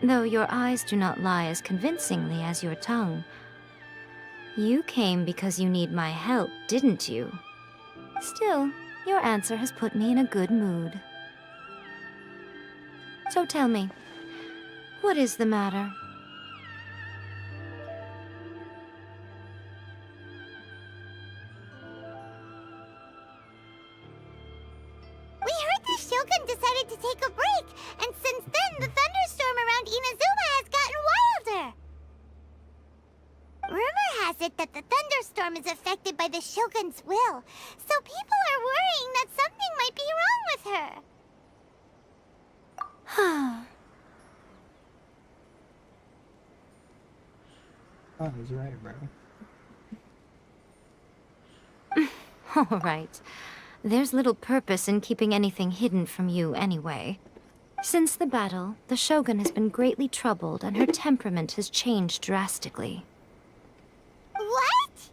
Though your eyes do not lie as convincingly as your tongue. You came because you need my help, didn't you? Still, your answer has put me in a good mood. So tell me, what is the matter? We heard the Shogun decided to take a break, and since then the thunderstorm around Inazuma has gotten wilder. Rumor has it that the thunderstorm is affected by the Shogun's will, so people are worrying that something might be wrong with her. Oh, he's right, bro. All right. There's little purpose in keeping anything hidden from you anyway. Since the battle, the Shogun has been greatly troubled and her temperament has changed drastically. What?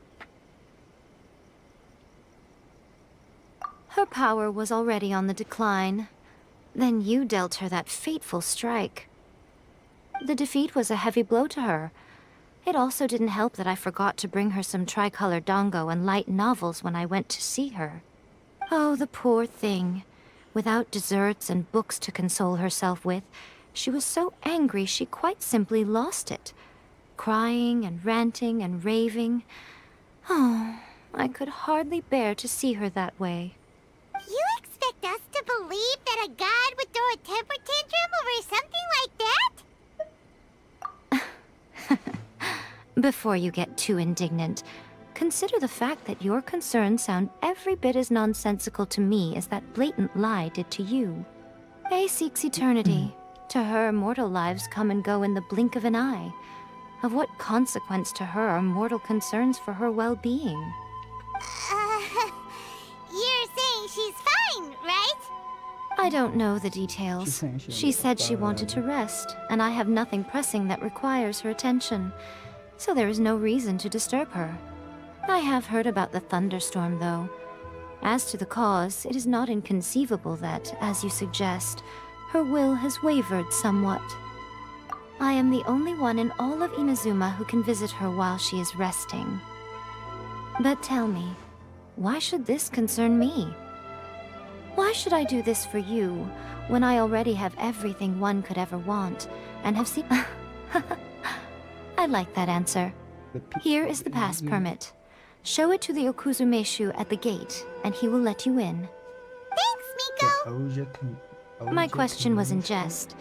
Her power was already on the decline. Then you dealt her that fateful strike. The defeat was a heavy blow to her. It also didn't help that I forgot to bring her some tricolor dango and light novels when I went to see her. Oh, the poor thing. Without desserts and books to console herself with, she was so angry she quite simply lost it. Crying and ranting and raving. Oh, I could hardly bear to see her that way. You expect us to believe that a god would throw a temper tantrum over something like that? Before you get too indignant, consider the fact that your concerns sound every bit as nonsensical to me as that blatant lie did to you. Faye seeks eternity. To her, mortal lives come and go in the blink of an eye. Of what consequence to her are mortal concerns for her well-being? You're saying she's fine, right? I don't know the details. She said she wanted to rest, and I have nothing pressing that requires her attention. So there is no reason to disturb her. I have heard about the thunderstorm, though. As to the cause, it is not inconceivable that, as you suggest, her will has wavered somewhat. I am the only one in all of Inazuma who can visit her while she is resting. But tell me, why should this concern me? Why should I do this for you, when I already have everything one could ever want, and have seen... I like that answer. Here is the pass permit. Show it to the Okuzumeshu at the gate, and he will let you in. Thanks, Miko! My question was in jest,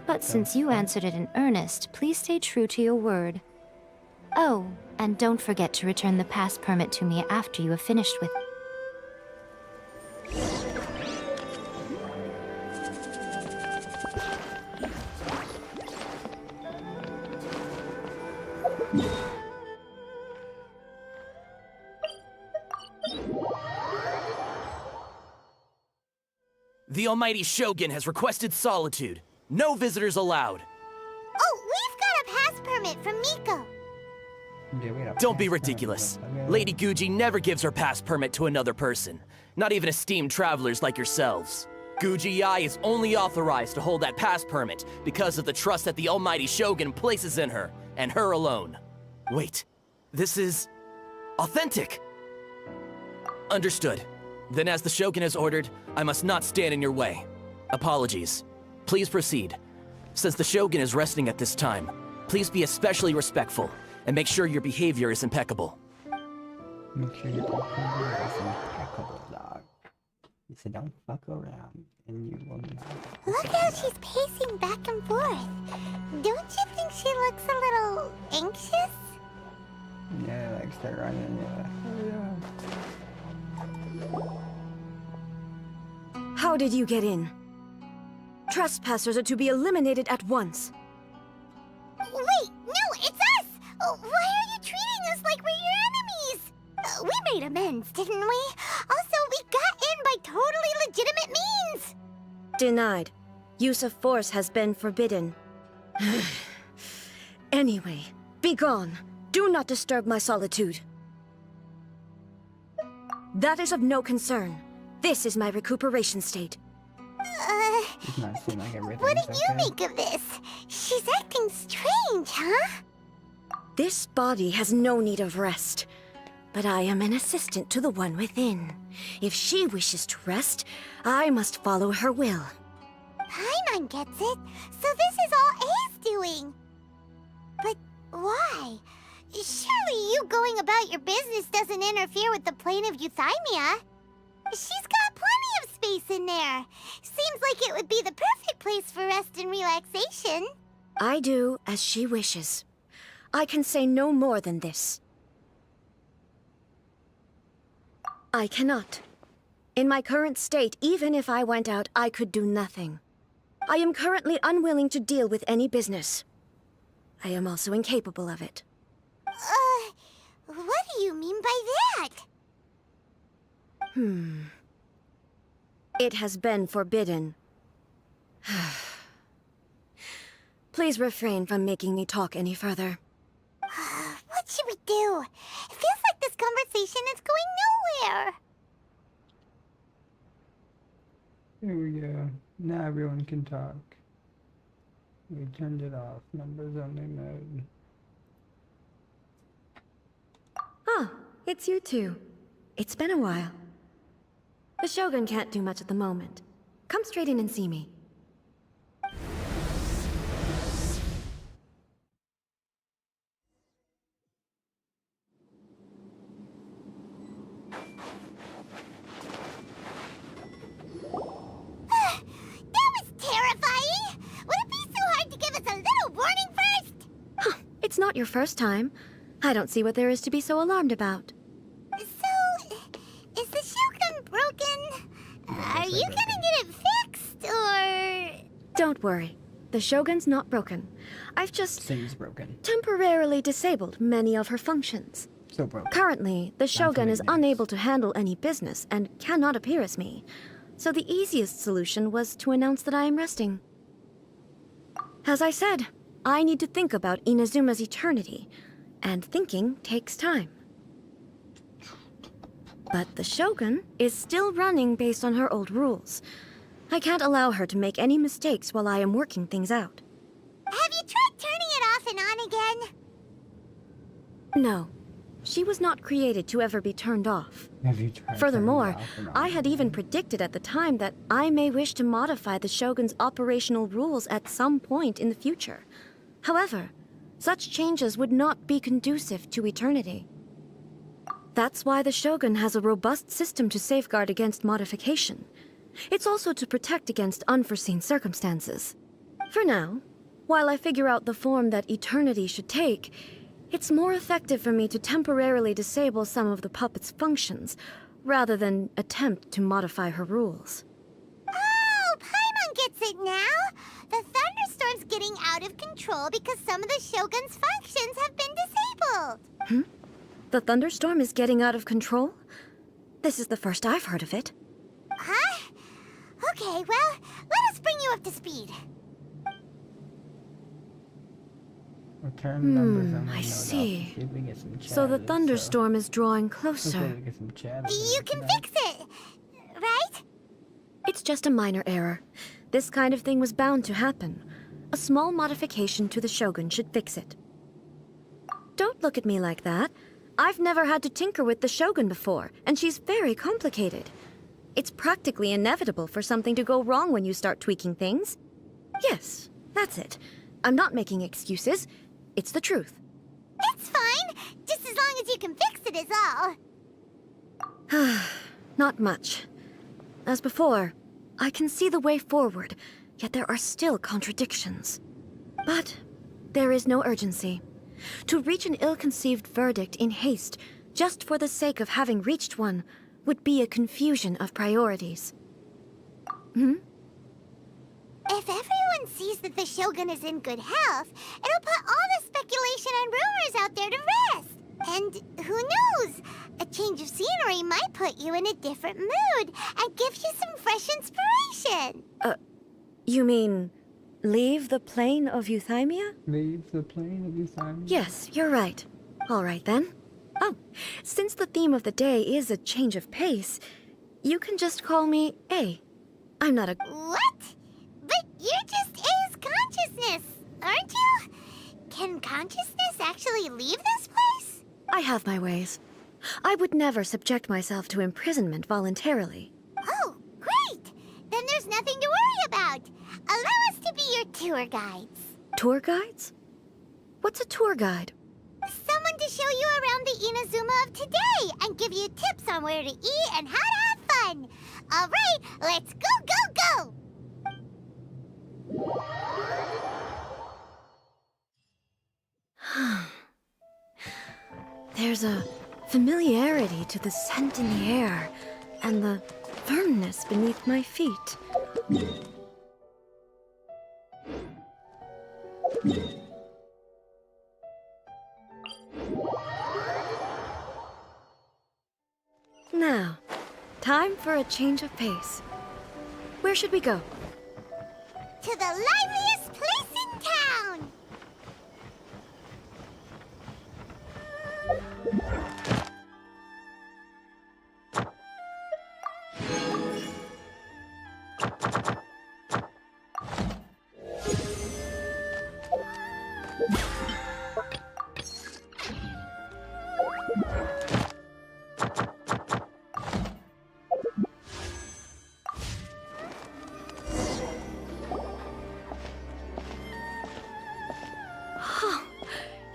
but since you answered it in earnest, please stay true to your word. Oh, and don't forget to return the pass permit to me after you have finished with... The almighty Shogun has requested solitude. No visitors allowed. Oh, we've got a pass permit from Miko. Don't be ridiculous. Lady Guji never gives her pass permit to another person. Not even esteemed travelers like yourselves. Guji-ai is only authorized to hold that pass permit because of the trust that the almighty Shogun places in her, and her alone. Wait, this is... authentic! Understood. Then as the Shogun has ordered, I must not stand in your way. Apologies. Please proceed. Since the Shogun is resting at this time, please be especially respectful, and make sure your behavior is impeccable. Make sure your behavior is impeccable, dog. He said, don't fuck around, and you will not. Look how she's pacing back and forth. Don't you think she looks a little anxious? Yeah, like start running, yeah. How did you get in? Trespassers are to be eliminated at once. Wait, no, it's us! Why are you treating us like we're your enemies? We made amends, didn't we? Also, we got in by totally legitimate means! Denied. Use of force has been forbidden. Anyway, be gone. Do not disturb my solitude. That is of no concern. This is my recuperation state. What do you make of this? She's acting strange, huh? This body has no need of rest. But I am an assistant to the one within. If she wishes to rest, I must follow her will. Paimon gets it. So this is all A's doing. But why? Surely you going about your business doesn't interfere with the plane of euthymia. She's got plenty of space in there. Seems like it would be the perfect place for rest and relaxation. I do as she wishes. I can say no more than this. I cannot. In my current state, even if I went out, I could do nothing. I am currently unwilling to deal with any business. I am also incapable of it. What do you mean by that? It has been forbidden. Please refrain from making me talk any further. What should we do? It feels like this conversation is going nowhere. Here we go. Now everyone can talk. We turned it off. Members only mode. Ah, it's you two. It's been a while. The Shogun can't do much at the moment. Come straight in and see me. It's not your first time. I don't see what there is to be so alarmed about. So, is the Shogun broken? Are you gonna get it fixed, or...? Don't worry. The Shogun's not broken. I've just... Things broken. Temporarily disabled many of her functions. So broken. Currently, the Shogun is unable to handle any business and cannot appear as me. So the easiest solution was to announce that I am resting. As I said, I need to think about Inazuma's eternity, and thinking takes time. But the Shogun is still running based on her old rules. I can't allow her to make any mistakes while I am working things out. Have you tried turning it off and on again? No. She was not created to ever be turned off. Have you tried Furthermore, turning it off and on I had even predicted at the time that I may wish to modify the Shogun's operational rules at some point in the future. However, such changes would not be conducive to eternity. That's why the Shogun has a robust system to safeguard against modification. It's also to protect against unforeseen circumstances. For now, while I figure out the form that eternity should take, it's more effective for me to temporarily disable some of the puppet's functions, rather than attempt to modify her rules. Oh, Paimon gets it now! The thunderstorm's getting out of control because some of the Shogun's functions have been disabled! The thunderstorm is getting out of control? This is the first I've heard of it. Huh? Okay, well, let us bring you up to speed. Return numbers on I see. See if we get some So the chatters, thunderstorm is drawing Hopefully closer. we get some chatters You can fix it, right? It's just a minor error. This kind of thing was bound to happen. A small modification to the Shogun should fix it. Don't look at me like that. I've never had to tinker with the Shogun before, and she's very complicated. It's practically inevitable for something to go wrong when you start tweaking things. Yes, that's it. I'm not making excuses. It's the truth. It's fine, just as long as you can fix it is all. Not much. As before, I can see the way forward, yet there are still contradictions. But there is no urgency. To reach an ill-conceived verdict in haste, just for the sake of having reached one, would be a confusion of priorities. If everyone sees that the Shogun is in good health, it'll put all the speculation and rumors out there to rest. And who knows? A change of scenery might put you in a different mood and give you some fresh inspiration. You mean leave the plane of Euthymia? Leave the plane of Euthymia? Yes, you're right. All right then. Oh, since the theme of the day is a change of pace, you can just call me A. I'm not a... What? But you're just A's consciousness, aren't you? Can consciousness actually leave this place? I have my ways. I would never subject myself to imprisonment voluntarily. Oh, great! Then there's nothing to worry about. Allow us to be your tour guides. Tour guides? What's a tour guide? Someone to show you around the Inazuma of today and give you tips on where to eat and how to have fun. All right, let's go, go, go! There's a familiarity to the scent in the air and the firmness beneath my feet. Now, time for a change of pace. Where should we go? To the liveliest place in town!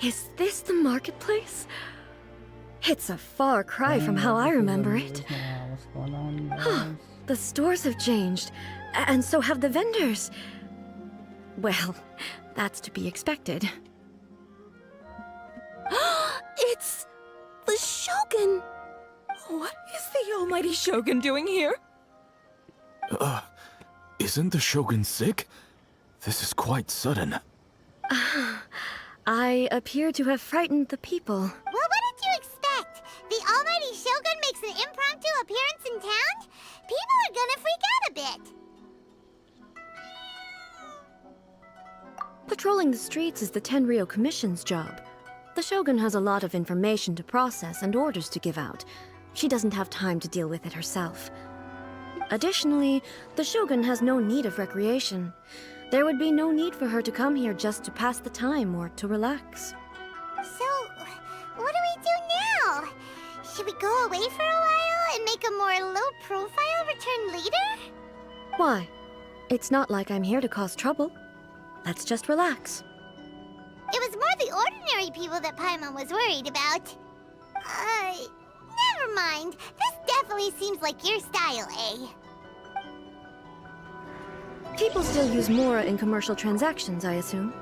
Is this the marketplace? It's a far cry from how I remember it. What's going on, guys? The stores have changed, and so have the vendors. Well, that's to be expected. It's the Shogun! What is the almighty Shogun doing here? Isn't the Shogun sick? This is quite sudden. I appear to have frightened the people. Well, what did you expect? The almighty Shogun makes an impromptu appearance in town? People are gonna freak out a bit. Patrolling the streets is the Tenryou Commission's job. The Shogun has a lot of information to process and orders to give out. She doesn't have time to deal with it herself. Additionally, the Shogun has no need of recreation. There would be no need for her to come here just to pass the time or to relax. So, what do we do now? Should we go away for a while and make a more low-profile return later? Why? It's not like I'm here to cause trouble. Let's just relax. It was more the ordinary people that Paimon was worried about. Never mind. This definitely seems like your style, eh? People still use Mora in commercial transactions, I assume.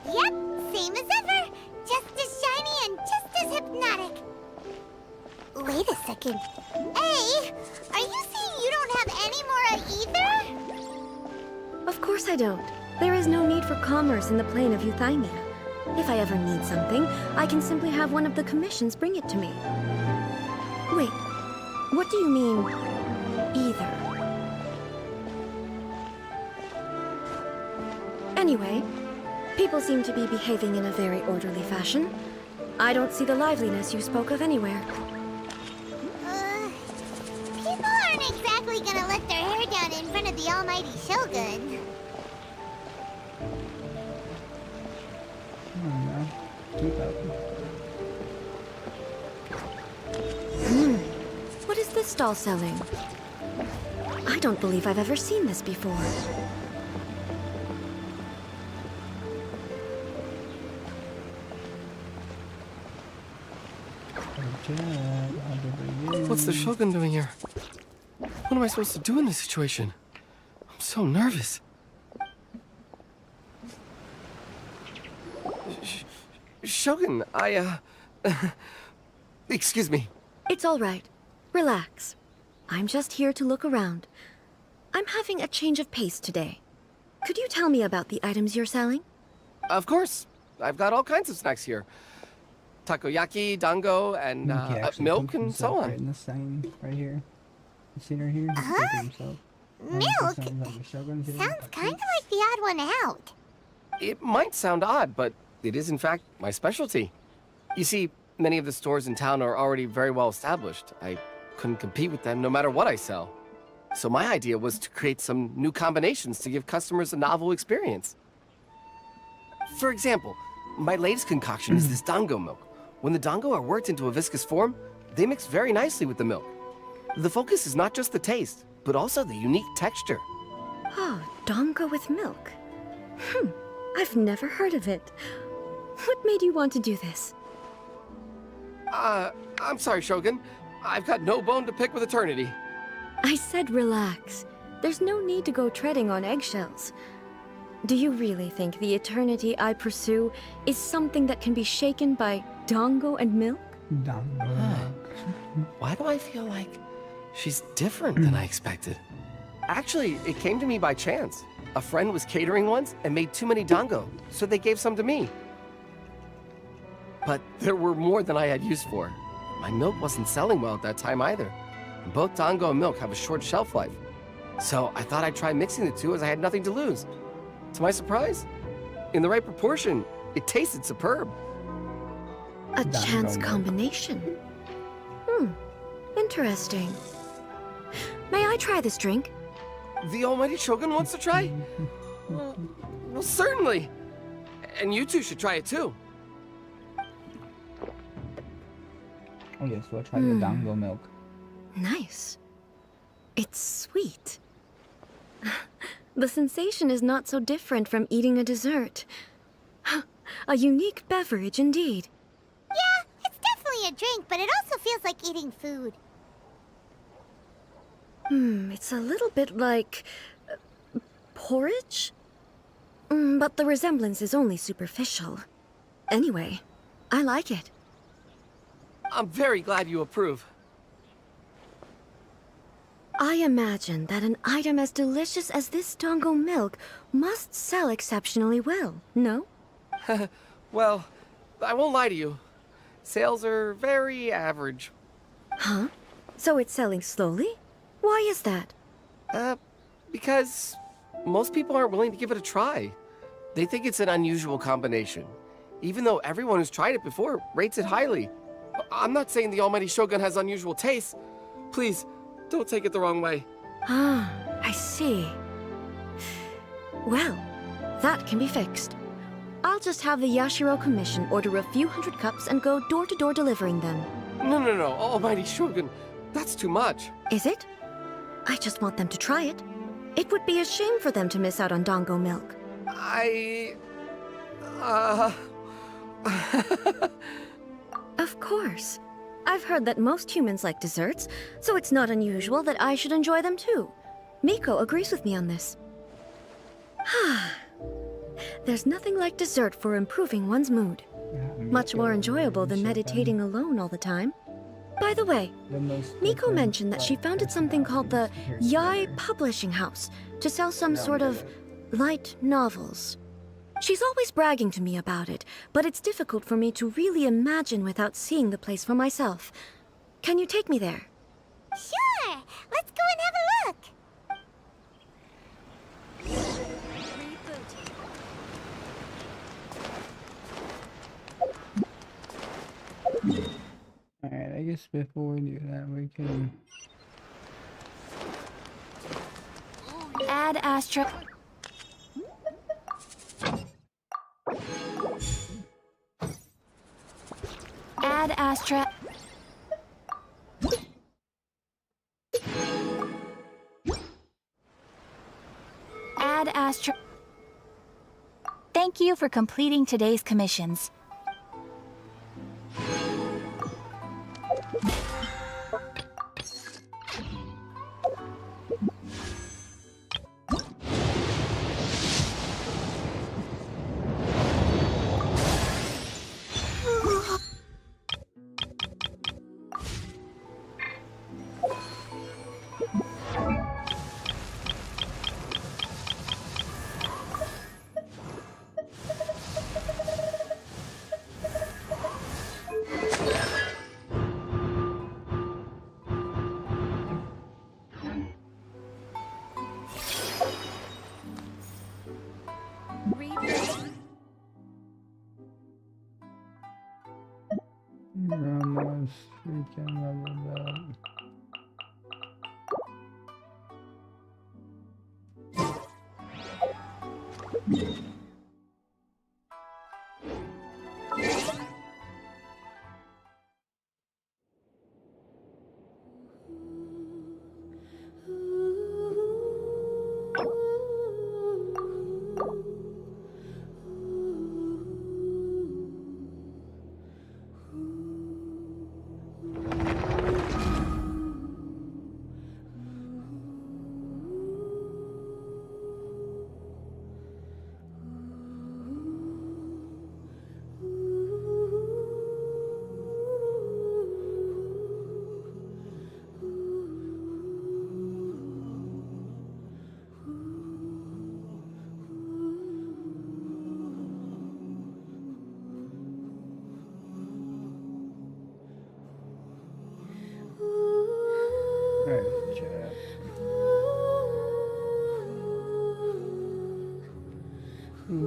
Yep, same as ever. Just as shiny and just as hypnotic. Wait a second. Hey, are you saying you don't have any Mora either? Of course I don't. There is no need for commerce in the plane of Euthymia. If I ever need something, I can simply have one of the commissions bring it to me. Wait, what do you mean, either? Anyway, people seem to be behaving in a very orderly fashion. I don't see the liveliness you spoke of anywhere. aren't exactly gonna let their hair down in front of the almighty Shogun. I don't know. Keep up. What is this doll selling? I don't believe I've ever seen this before. What's the Shogun doing here? What am I supposed to do in this situation? I'm so nervous. Shogun, excuse me. It's all right. Relax. I'm just here to look around. I'm having a change of pace today. Could you tell me about the items you're selling? Of course. I've got all kinds of snacks here. Takoyaki, dango, and milk, and so on. Right in this thing right here. You see her here? Milk? Sounds kind of like the odd one out. It might sound odd, but it is in fact my specialty. You see, many of the stores in town are already very well established. I couldn't compete with them no matter what I sell. So my idea was to create some new combinations to give customers a novel experience. For example, my latest concoction is this dango milk. When the dango are worked into a viscous form, they mix very nicely with the milk. The focus is not just the taste, but also the unique texture. Oh, dango with milk. I've never heard of it. What made you want to do this? I'm sorry, Shogun. I've got no bone to pick with eternity. I said relax. There's no need to go treading on eggshells. Do you really think the eternity I pursue is something that can be shaken by dango and milk? Why do I feel like she's different than I expected? Actually, it came to me by chance. A friend was catering once and made too many dango, so they gave some to me. But there were more than I had use for. My milk wasn't selling well at that time either. And both dango and milk have a short shelf life. So I thought I'd try mixing the two as I had nothing to lose. To my surprise, in the right proportion, it tasted superb. A chance combination. Interesting. May I try this drink? The almighty Shogun wants to try? Well, certainly. And you two should try it too. Oh yes, we'll try the dango milk. Nice. It's sweet. The sensation is not so different from eating a dessert. A unique beverage indeed. Yeah, it's definitely a drink, but it also feels like eating food. It's a little bit like porridge? But the resemblance is only superficial. Anyway, I like it. I'm very glad you approve. I imagine that an item as delicious as this dango milk must sell exceptionally well, no? Well, I won't lie to you. Sales are very average. Huh? So it's selling slowly? Why is that? Because most people aren't willing to give it a try. They think it's an unusual combination, even though everyone who's tried it before rates it highly. I'm not saying the almighty Shogun has unusual tastes. Please, don't take it the wrong way. Ah, I see. Well, that can be fixed. I'll just have the Yashiro Commission order a few hundred cups and go door-to-door delivering them. No, almighty Shogun. That's too much. Is it? I just want them to try it. It would be a shame for them to miss out on dango milk. Of course. I've heard that most humans like desserts, so it's not unusual that I should enjoy them too. Miko agrees with me on this. There's nothing like dessert for improving one's mood. Much more enjoyable than meditating alone all the time. By the way, Miko mentioned that she founded something called the Yai Publishing House to sell some sort of light novels. She's always bragging to me about it, but it's difficult for me to really imagine without seeing the place for myself. Can you take me there? Sure! Let's go and have a look! Alright, I guess before we do that, we can Ad Astra. Ad Astra. Ad Astra. Thank you for completing today's commissions. Almost freaking leveled up. I'm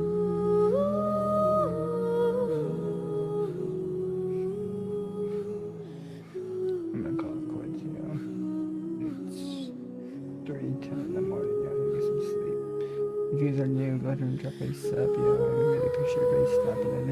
gonna call it quits, you know. It's 3:10 in the morning, yeah, I need to get some sleep. If you guys are new, go ahead and drop a sub, yo. I really appreciate everybody stopping in